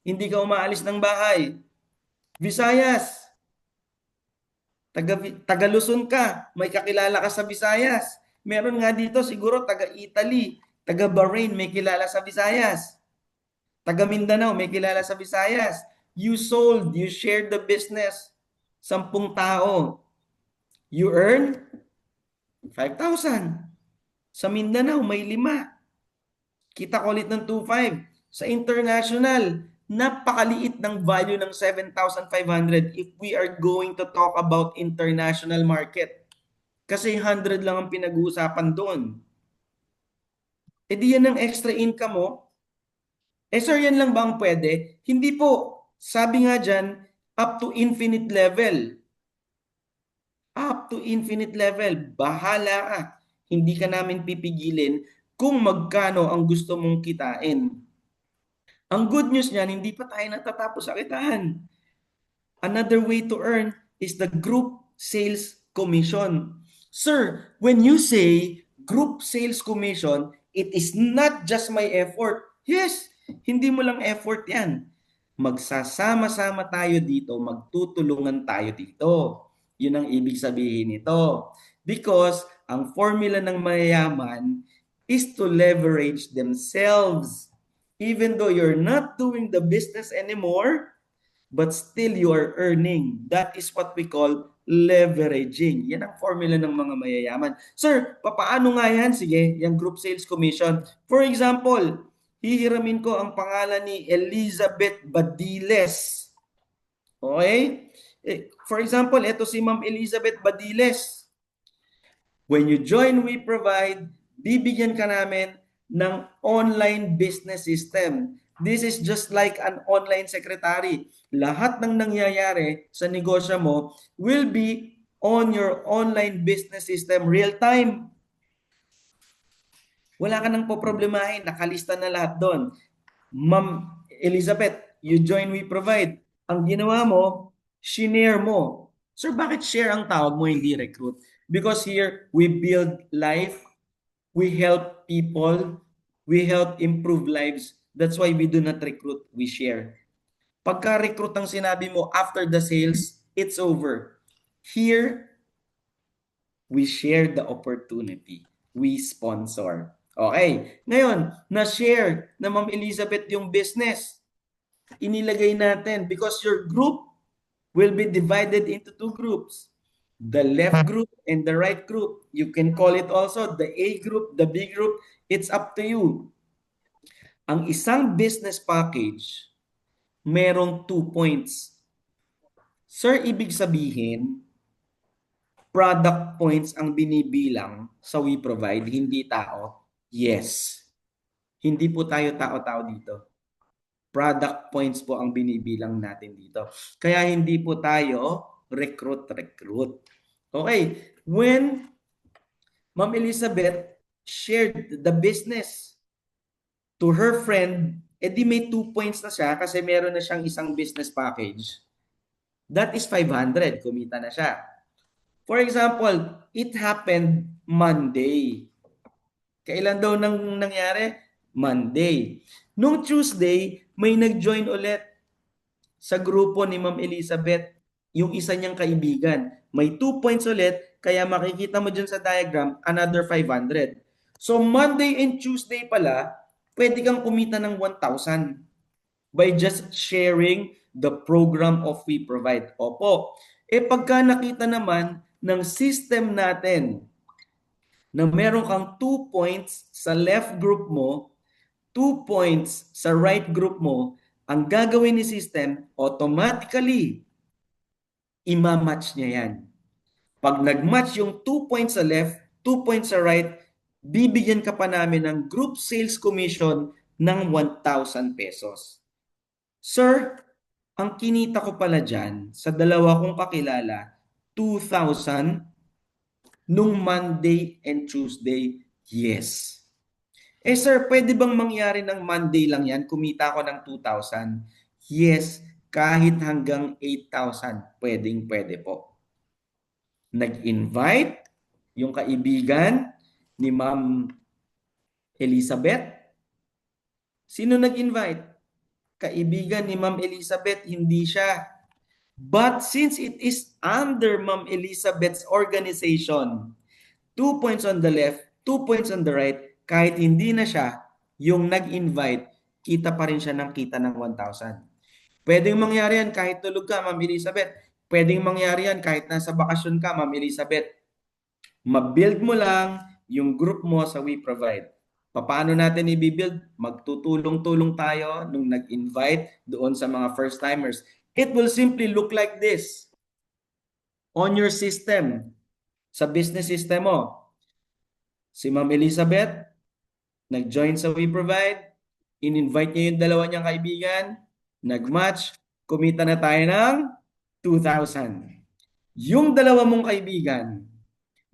A: Hindi ka umaalis ng bahay. Visayas, taga Luzon ka, may kakilala ka sa Visayas. Meron nga dito siguro taga Italy, taga Bahrain, may kilala sa Visayas. Taga Mindanao, may kilala sa Visayas. You sold, you shared the business. 10 tao. You earn 5,000. Sa Mindanao, may 5. Kita ko ulit ng 2,500. Sa international, napakaliit ng value ng 7,500 if we are going to talk about international market. Kasi 100 lang ang pinag-uusapan doon. E di yan ang extra income mo. Sir, yan lang ba ang pwede? Hindi po. Sabi nga dyan, up to infinite level. Up to infinite level. Bahala ka. Hindi ka namin pipigilin kung magkano ang gusto mong kitain. Ang good news niyan, hindi pa tayo natatapos sa kitaan. Another way to earn is the group sales commission. Sir, when you say group sales commission, it is not just my effort. Yes, hindi mo lang effort yan. Magsasama-sama tayo dito, magtutulungan tayo dito. Yun ang ibig sabihin nito. Because ang formula ng mayayaman is to leverage themselves. Even though you're not doing the business anymore, but still you are earning. That is what we call leveraging. Yan ang formula ng mga mayayaman. Sir, papaano nga yan? Sige, yung group sales commission. For example, hihiramin ko ang pangalan ni Elizabeth Badiles. Okay? For example, ito si Ma'am Elizabeth Badiles. When you join We Provide, bibigyan ka namin ng online business system. This is just like an online secretary. Lahat ng nangyayari sa negosyo mo will be on your online business system real time. Wala ka nang poproblemahin, nakalista na lahat doon. Ma'am Elizabeth, you join We Provide. Ang ginawa mo, shinare mo. Sir, bakit share ang tawag mo, hindi recruit? Because here, we build life, we help people, we help improve lives. That's why we do not recruit, we share. Pagka-recruit ang sinabi mo after the sales, it's over. Here, we share the opportunity. We sponsor. Okay. Ngayon, na-share na Ma'am Elizabeth yung business. Inilagay natin because your group will be divided into two groups. The left group and the right group. You can call it also the A group, the B group. It's up to you. Ang isang business package, merong 2 points. Sir, ibig sabihin, product points ang binibilang sa We Provide, hindi tao? Yes. Hindi po tayo tao-tao dito. Product points po ang binibilang natin dito. Kaya hindi po tayo recruit. Okay. When Ma'am Elizabeth shared the business to her friend, edi may 2 points na siya kasi meron na siyang isang business package. That is 500. Kumita na siya. For example, it happened Monday. Kailan daw nangyari? Monday. Nung Tuesday, may nag-join ulit sa grupo ni Ma'am Elizabeth, yung isa niyang kaibigan. May 2 points ulit, kaya makikita mo dyan sa diagram, another 500. So Monday and Tuesday pala, pwede kang kumita ng 1,000 by just sharing the program of We Provide. Opo. Pagka nakita naman ng system natin na meron kang 2 points sa left group mo, 2 points sa right group mo, ang gagawin ni system, automatically, ima-match niya yan. Pag nag-match yung 2 points sa left, 2 points sa right, bibigyan ka pa namin ng group sales commission ng 1,000 pesos. Sir, ang kinita ko pala dyan, sa dalawa kong kakilala, 2,000 nung Monday and Tuesday, yes. Sir, pwede bang mangyari ng Monday lang yan? Kumita ako ng 2,000? Yes, kahit hanggang 8,000, pwede po. Nag-invite yung kaibigan ni Ma'am Elizabeth. Sino nag-invite? Kaibigan ni Ma'am Elizabeth, hindi siya. But since it is under Ma'am Elizabeth's organization, 2 points on the left, 2 points on the right, kahit hindi na siya yung nag-invite, kita pa rin siya ng kita ng 1,000. Pwedeng mangyari yan kahit tulog ka, Ma'am Elizabeth. Pwedeng mangyari yan kahit nasa bakasyon ka, Ma'am Elizabeth. Ma-build mo lang yung group mo sa We Provide. Paano natin i-build? Magtutulong-tulong tayo nung nag-invite doon sa mga first-timers. It will simply look like this on your system, sa business system mo. Si Ma'am Elizabeth, nag-join sa We Provide, in-invite niya yung dalawa niyang kaibigan, nag-match, kumita na tayo ng 2,000. Yung dalawa mong kaibigan,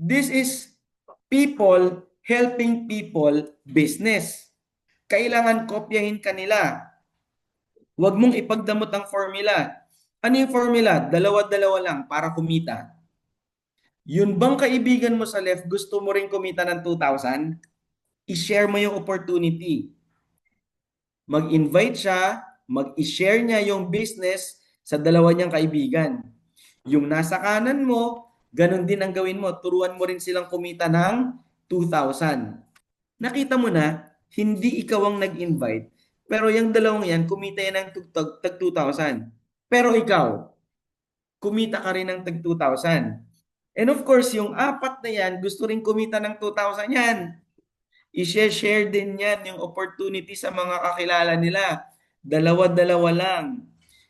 A: this is people helping people business. Kailangan kopyahin kanila. Huwag mong ipagdamot ang formula. Ano yung formula? Dalawa-dalawa lang para kumita. Yun bang kaibigan mo sa left, gusto mo rin kumita ng 2,000? I-share mo yung opportunity. Mag-invite siya, mag-i-share niya yung business sa dalawa niyang kaibigan. Yung nasa kanan mo, ganun din ang gawin mo. Turuan mo rin silang kumita ng 2,000. Nakita mo na, hindi ikaw ang nag-invite, pero yung dalawang yan, kumita yan ng tag 2,000. Pero ikaw, kumita ka rin ng tag 2,000. And of course, yung apat na yan, gusto rin kumita ng 2,000 yan. I-share din yan yung opportunity sa mga kakilala nila. Dalawa-dalawa lang.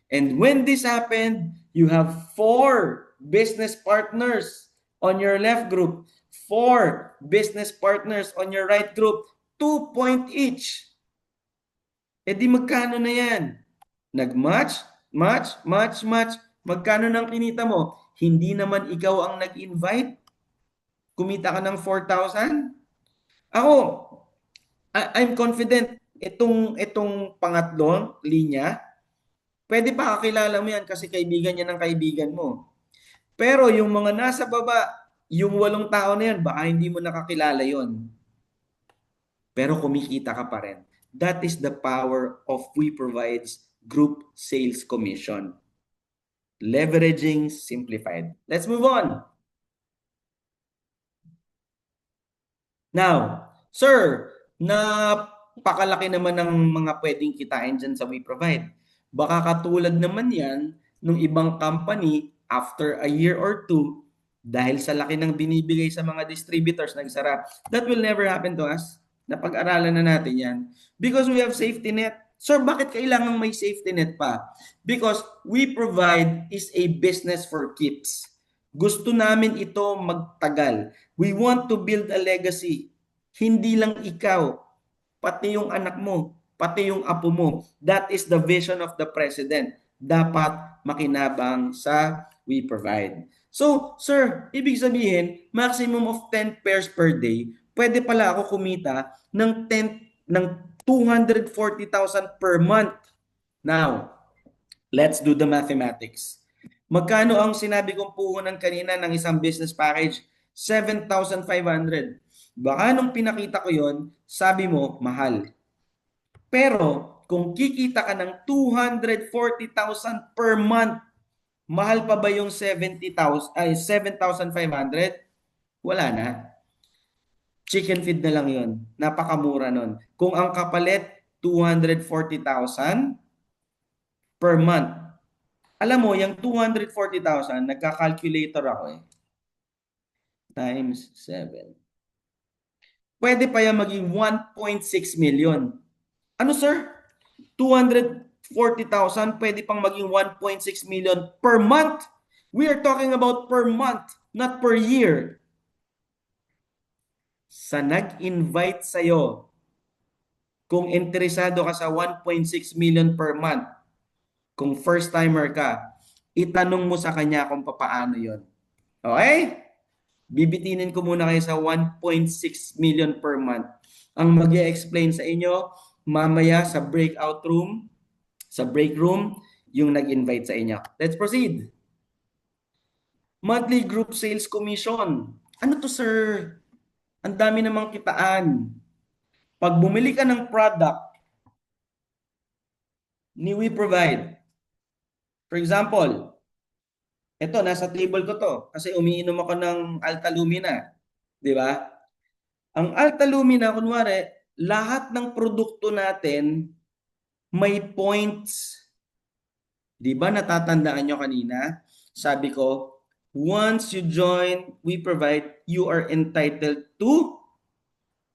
A: And when this happened, you have 4 business partners on your left group, 4 business partners on your right group, 2 point each. Di magkano na yan? Nag-match, match, match, match. Magkano nang kinita mo? Hindi naman ikaw ang nag-invite. Kumita ka ng 4,000. Ako, I'm confident itong pangatlong linya, pwede pa kakilala mo yan kasi kaibigan niya ng kaibigan mo. Pero yung mga nasa baba, yung 8 tao na yan, baka hindi mo nakakilala yon. Pero kumikita ka pa rin. That is the power of We Provide's Group Sales Commission. Leveraging simplified. Let's move on. Now, sir, napakalaki naman ng mga pwedeng kitain dyan sa We Provide. Baka katulad naman yan ng ibang company after a year or two, dahil sa laki ng binibigay sa mga distributors, nagsara. That will never happen to us. Napag-aralan na natin yan. Because we have safety net. Sir, bakit kailangan may safety net pa? Because We Provide is a business for keeps. Gusto namin ito magtagal. We want to build a legacy. Hindi lang ikaw, pati yung anak mo, pati yung apo mo. That is the vision of the president. Dapat makinabang sa We Provide. So, sir, ibig sabihin, maximum of 10 pairs per day, pwede pala ako kumita ng 240,000 per month. Now, let's do the mathematics. Magkano ang sinabi kong puhunan kanina ng isang business package? 7,500. Baka nung pinakita ko yon, sabi mo, mahal. Pero kung kikita ka ng 240,000 per month, mahal pa ba yung 70,000 ay 7,500? Wala na. Chicken feed na lang yon. Napakamura nun. Kung ang kapalit 240,000 per month. Alam mo, yung 240,000, nagka-calculator ako eh. Times 7. Pwede pa yan maging 1.6 million. Ano sir? 240,000 pwede pang maging 1.6 million per month. We are talking about per month, not per year. Sa nag-invite sa'yo, kung interesado ka sa 1.6 million per month, kung first timer ka, itanong mo sa kanya kung papaano yon. Okay? Bibitinin ko muna kayo sa 1.6 million per month. Ang mag-e-explain sa inyo mamaya sa breakout room, sa break room, yung nag-invite sa inyo. Let's proceed. Monthly group sales commission. Ano to sir? Ang dami namang kitaan. Pag bumili ka ng product ni We Provide, for example, ito, nasa table ko to kasi umiinom ako ng Alta Lumina. Di ba? Ang Alta Lumina, kunwari, lahat ng produkto natin may points. Di ba natatandaan nyo kanina? Sabi ko, once you join We Provide, you are entitled to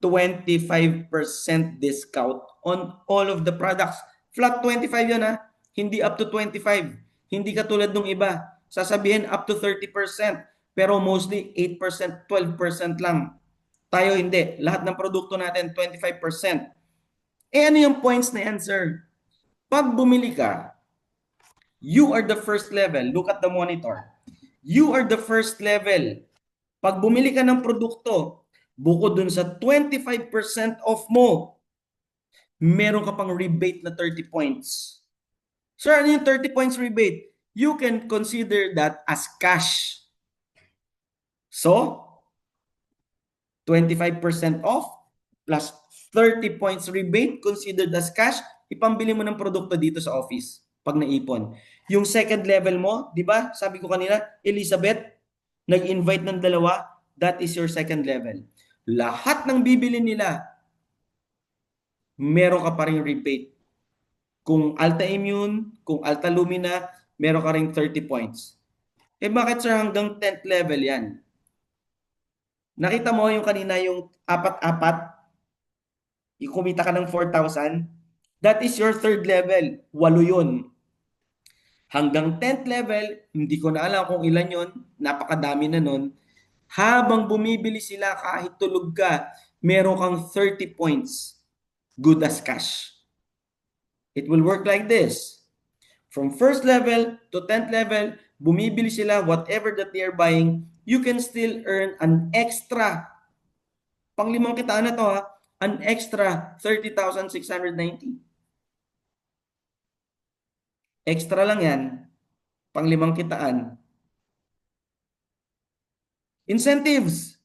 A: 25% discount on all of the products. Flat 25 yun ha. Hindi up to 25. Hindi katulad nung iba. Sasabihin up to 30%. Pero mostly 8%, 12% lang. Tayo hindi. Lahat ng produkto natin 25%. Eh ano yung points na yan, sir? Pag bumili ka, you are the first level. Look at the monitor. You are the first level. Pag bumili ka ng produkto, bukod dun sa 25% off mo, meron ka pang rebate na 30 points. Sir, ano yung 30 points rebate? You can consider that as cash. So, 25% off plus 30 points rebate considered as cash, ipambili mo ng produkto dito sa office pag naipon. Yung second level mo, di ba? Sabi ko kanina, Elizabeth, nag-invite ng dalawa, that is your second level. Lahat ng bibili nila, meron ka pa rin rebate. Kung Alta Immune, kung Alta Lumina, meron ka rin 30 points. Eh bakit sir hanggang 10th level yan? Nakita mo yung kanina yung apat-apat, kumita ka ng 4,000, that is your third level. 8 yun. Hanggang 10th level, hindi ko na alam kung ilan yun, napakadami na nun. Habang bumibili sila kahit tulog ka, meron kang 30 points. Good as cash. It will work like this. From first level to 10th level, bumibili sila whatever that they are buying, you can still earn an extra. Panglimang kitaan na to ha, an extra 30,690. Extra lang yan, pang 5 kitaan. Incentives.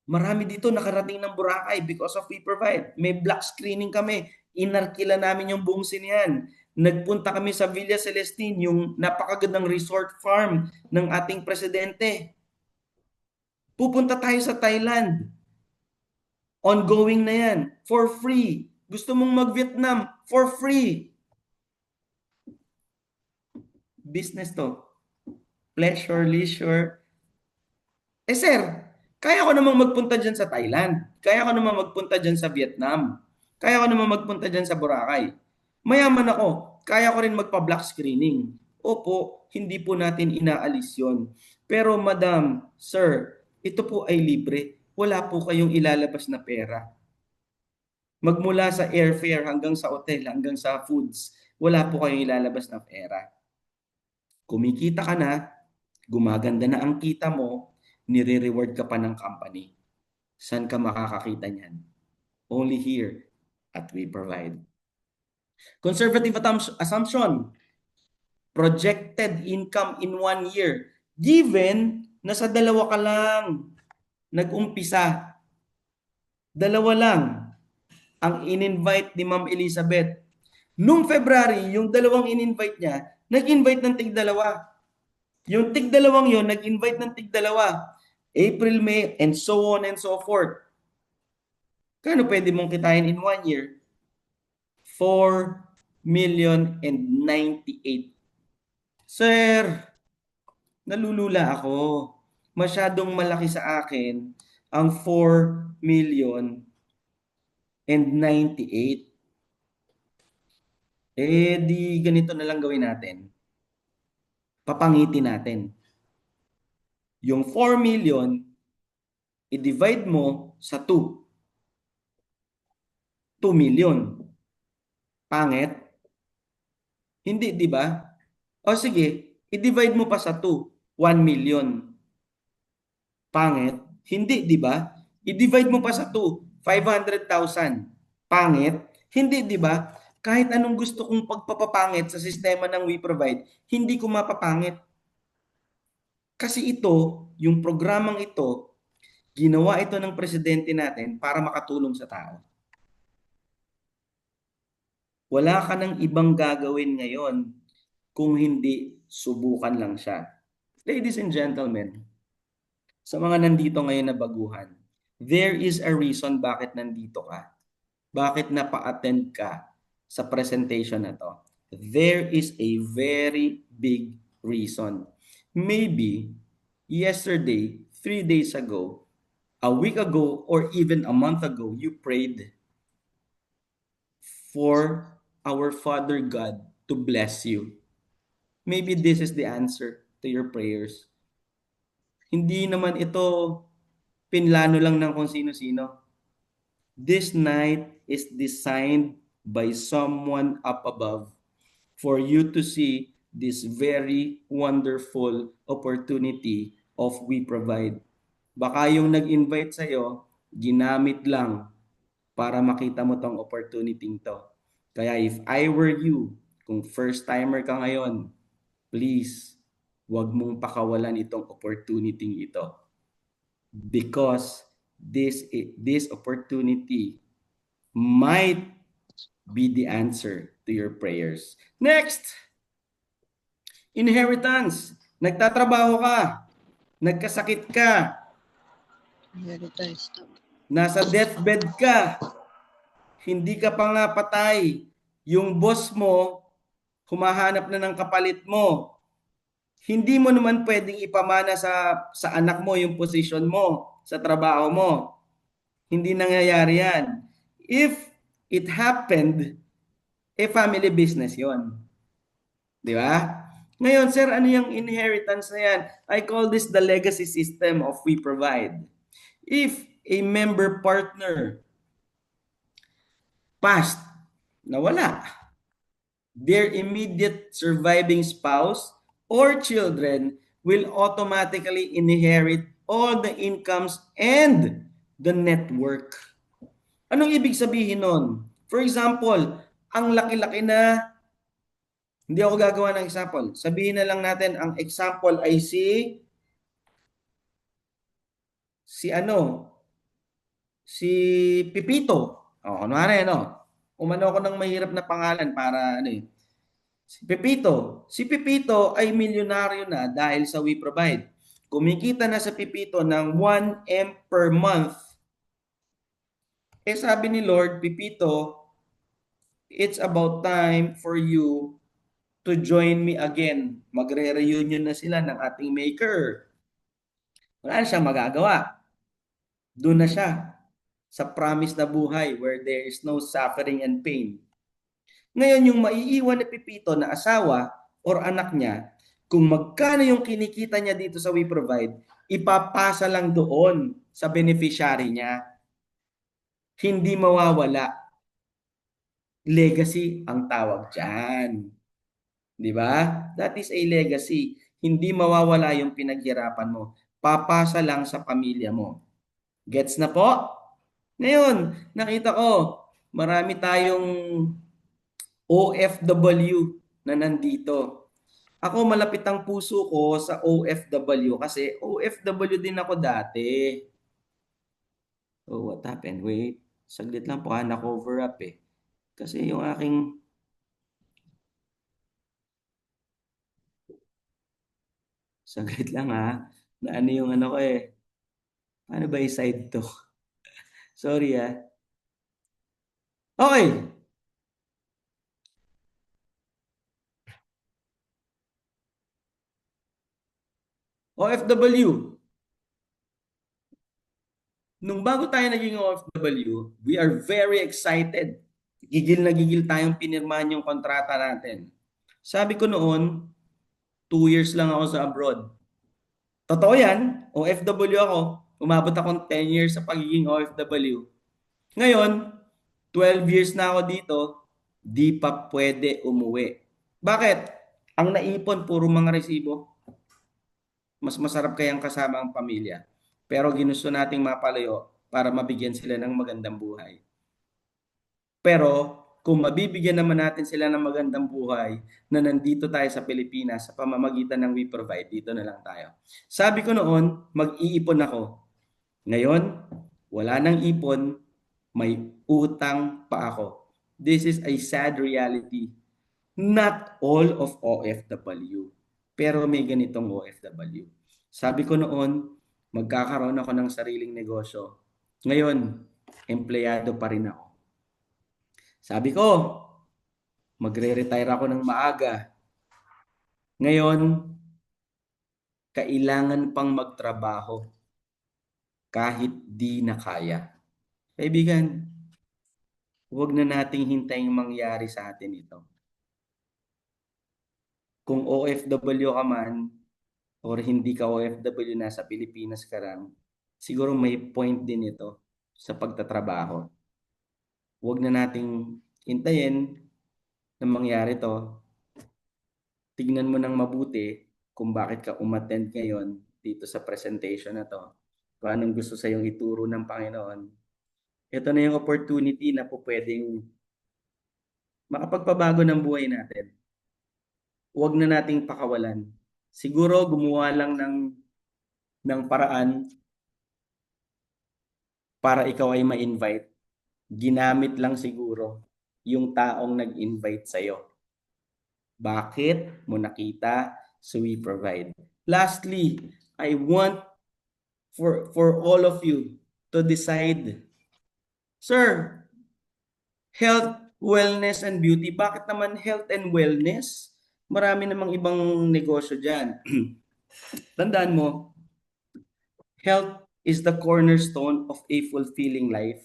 A: Marami dito nakarating ng Boracay because of We Provide. May black screening kami. Inarkila namin yung buong sinihan. Nagpunta kami sa Villa Celestine, yung napakagandang resort farm ng ating presidente. Pupunta tayo sa Thailand. Ongoing na yan. For free. Gusto mong mag-Vietnam? For free. Business to. Pleasure, leisure. Sir, kaya ko namang magpunta dyan sa Thailand. Kaya ko namang magpunta dyan sa Vietnam. Kaya ko namang magpunta dyan sa Boracay. Mayaman ako. Kaya ko rin magpa-black screening. Opo, hindi po natin inaalis yon. Pero madam, sir, ito po ay libre. Wala po kayong ilalabas na pera. Magmula sa airfare hanggang sa hotel, hanggang sa foods, wala po kayong ilalabas na pera. Kumikita ka na, gumaganda na ang kita mo, nire-reward ka pa ng company. Saan ka makakakita niyan? Only here at We Provide. Conservative assumption. Projected income in 1 year. Given na sa 2 ka lang nag-umpisa. 2 lang ang in-invite ni Ma'am Elizabeth. Nung February, yung 2 in-invite niya, nag-invite ng tig-2. Yung tig-2 yun, nag-invite ng tig-2. April, May, and so on and so forth. Kano pwede mong kitain in 1 year? 4,098,000. Sir, nalulula ako. Masyadong malaki sa akin ang 4,098,000. Di ganito na lang gawin natin. Papangitin natin. Yung 4 million, i-divide mo sa 2. 2 million. Pangit? Hindi, di ba? O sige, i-divide mo pa sa 2. 1 million. Pangit? Hindi, di ba? I-divide mo pa sa 2. 500,000. Pangit? Hindi, di ba? Kahit anong gusto kong pagpapapangit sa sistema ng We Provide, hindi ko mapapangit. Kasi ito, yung programang ito, ginawa ito ng presidente natin para makatulong sa tao. Wala ka ng ibang gagawin ngayon kung hindi subukan lang siya. Ladies and gentlemen, sa mga nandito ngayon na baguhan, there is a reason bakit nandito ka. Bakit napa-attend ka sa presentation na to. There is a very big reason. Maybe yesterday, 3 days ago, a week ago, or even a month ago, you prayed for our Father God to bless you. Maybe this is the answer to your prayers. Hindi naman ito pinlano lang ng kung sino-sino. This night is designed by someone up above for you to see this very wonderful opportunity of We Provide. Baka yung nag-invite sa'yo, ginamit lang para makita mo tong opportunity to. Kaya if I were you, kung first timer ka ngayon, please, wag mong pakawalan itong opportunity ito. Because this opportunity might be the answer to your prayers. Next, inheritance. Nagtatrabaho ka, nagkasakit ka, nasa deathbed ka, hindi ka pa nga patay, yung boss mo, humahanap na ng kapalit mo, hindi mo naman pwedeng ipamana sa anak mo yung position mo, sa trabaho mo. Hindi nangyayari yan. If it happened, family business yon, di ba? Ngayon, sir, ano yung inheritance na yan? I call this the legacy system of We Provide. If a member partner passed, nawala, their immediate surviving spouse or children will automatically inherit all the incomes and the network. Anong ibig sabihin nun? For example, ang laki-laki na, hindi ako gagawa ng example. Sabihin na lang natin, ang example ay si ano, si Pipito. O, kunwari, ano, umano ako ng mahirap na pangalan para, ano eh, si Pipito. Si Pipito ay milyonaryo na dahil sa We Provide. Kumikita na sa Pipito ng 1M per month. Eh sabi ni Lord, Pipito, it's about time for you to join me again. Magre-reunion na sila ng ating maker. Wala na siyang magagawa. Doon na siya sa promise na buhay where there is no suffering and pain. Ngayon, yung maiiwan ni Pipito na asawa or anak niya, kung magkano yung kinikita niya dito sa We Provide, ipapasa lang doon sa beneficiary niya. Hindi mawawala. Legacy ang tawag dyan. Di ba? That is a legacy. Hindi mawawala yung pinaghirapan mo. Papasa lang sa pamilya mo. Gets na po? Ngayon, nakita ko, marami tayong OFW na nandito. Ako malapit ang puso ko sa OFW kasi OFW din ako dati. Oh, what happened? Wait, saglit lang po ha, na-cover up eh. Kasi yung aking saglit lang ha. Na ano yung ano ko eh. Ano ba yung side to? Sorry ha. Okay. OFW. Nung bago tayo naging OFW, we are very excited. Gigil na gigil tayong pinirmahan yung kontrata natin. Sabi ko noon, 2 years lang ako sa abroad. Totoo yan, OFW ako. Umabot akong 10 years sa pagiging OFW. Ngayon, 12 years na ako dito, di pa pwede umuwi. Bakit? Ang naipon, puro mga resibo. Mas masarap kayang kasama ang pamilya. Pero ginusto nating mapalayo para mabigyan sila ng magandang buhay. Pero kung mabibigyan naman natin sila ng magandang buhay na nandito tayo sa Pilipinas sa pamamagitan ng We Provide, dito na lang tayo. Sabi ko noon, mag-iipon ako. Ngayon, wala nang ipon, may utang pa ako. This is a sad reality. Not all of OFW, pero may ganitong OFW. Sabi ko noon, magkakaroon ako ng sariling negosyo. Ngayon, empleyado pa rin ako. Sabi ko, magre-retire ako ng maaga. Ngayon, kailangan pang magtrabaho kahit di na kaya. Kaibigan, huwag na nating hintayin mangyari sa atin ito. Kung OFW ka man, or hindi ka OFW, nasa Pilipinas ka lang, siguro may point din ito sa pagtatrabaho. Huwag na nating hintayin na mangyari to. Tignan mo ng mabuti kung bakit ka umattend ngayon dito sa presentation na to. Kung anong gusto sa iyong ituro ng Panginoon. Ito na yung opportunity na po pwedeng makapagpabago ng buhay natin. Huwag na nating pakawalan. Siguro gumawa lang ng paraan para ikaw ay ma-invite. Ginamit lang siguro yung taong nag-invite sa'yo. Bakit mo nakita? So We Provide. Lastly, I want for all of you to decide, Sir, health, wellness, and beauty. Bakit naman health and wellness? Marami namang ibang negosyo dyan. Tandaan mo, health is the cornerstone of a fulfilling life.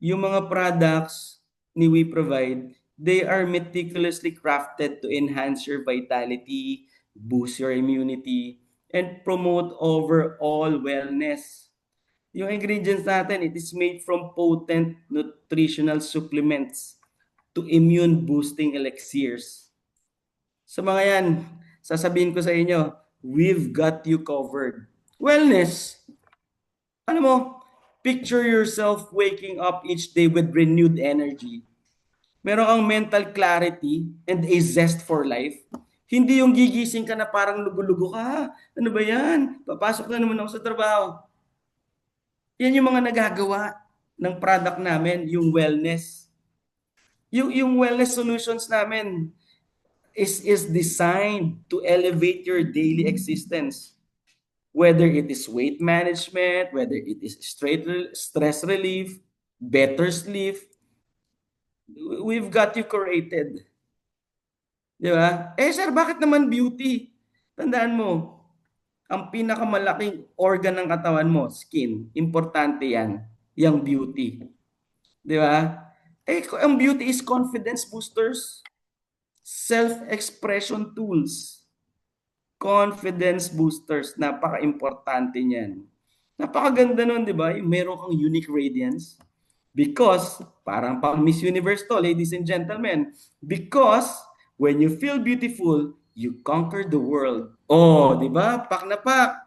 A: Yung mga products ni We Provide, they are meticulously crafted to enhance your vitality, boost your immunity, and promote overall wellness. Yung ingredients natin, it is made from potent nutritional supplements to immune boosting elixirs. Sa mga yan, sasabihin ko sa inyo, we've got you covered. Wellness. Ano mo, Picture yourself waking up each day with renewed energy. Meron kang mental clarity and a zest for life. Hindi yung gigising ka na parang lugo-lugo ka. "Ah, ano ba yan? Papasok na naman ako sa trabaho." Yan yung mga nagagawa ng product namin, yung wellness. Yung wellness solutions namin is designed to elevate your daily existence. Whether it is weight management, whether it is stress relief, better sleep, we've got you curated. Di ba? Eh sir, bakit naman beauty? Tandaan mo, ang pinakamalaking organ ng katawan mo, skin, importante yan, yung beauty. Di ba? Eh, ang beauty is confidence boosters, self-expression tools, confidence boosters, napaka-importante niyan. Napakaganda nun, di ba? Yung meron kang unique radiance. Because, parang pang Miss Universe to, ladies and gentlemen. Because, when you feel beautiful, you conquer the world. Oh, di ba? Pak na pak.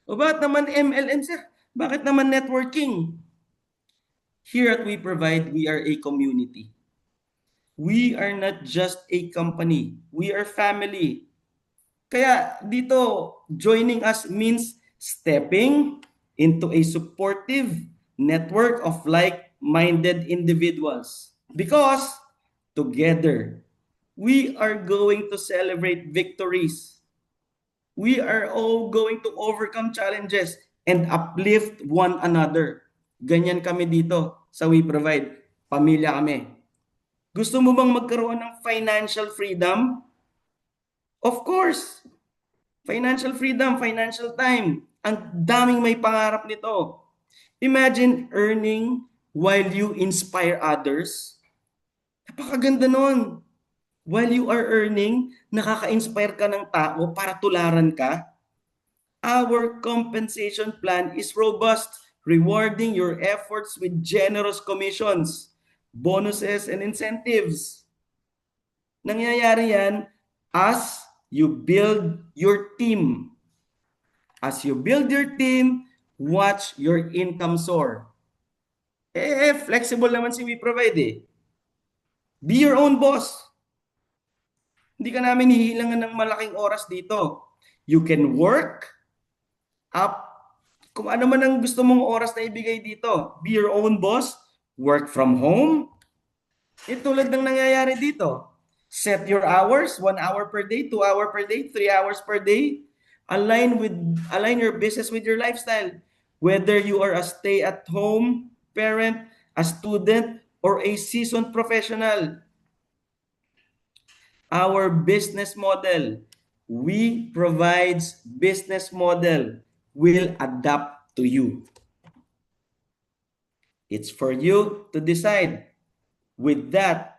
A: O bakit naman MLM, sir? Bakit naman networking? Here at We Provide, we are a community. We are not just a company. We are family. Kaya dito, joining us means stepping into a supportive network of like-minded individuals. Because together, we are going to celebrate victories. We are all going to overcome challenges and uplift one another. Ganyan kami dito sa We Provide. Pamilya kami. Gusto mo bang magkaroon ng financial freedom? Of course. Financial freedom, financial time. Ang daming may pangarap nito. Imagine earning while you inspire others. Napakaganda nun. While you are earning, nakaka-inspire ka ng tao para tularan ka. Our compensation plan is robust, rewarding your efforts with generous commissions, bonuses, and incentives. Nangyayari yan as you build your team. As you build your team, watch your income soar. Flexible naman si We Provide eh. Be your own boss. Hindi ka namin hihilangan ng malaking oras dito. You can work up kung ano man ang gusto mong oras na ibigay dito. Be your own boss, work from home. Tulad ng nangyayari dito. Set your hours, 1 hour per day, 2 hour per day, 3 hours per day. Align your business with your lifestyle. Whether you are a stay-at-home parent, a student, or a seasoned professional. Our business model, We Provide's business model will adapt to you. It's for you to decide. With that,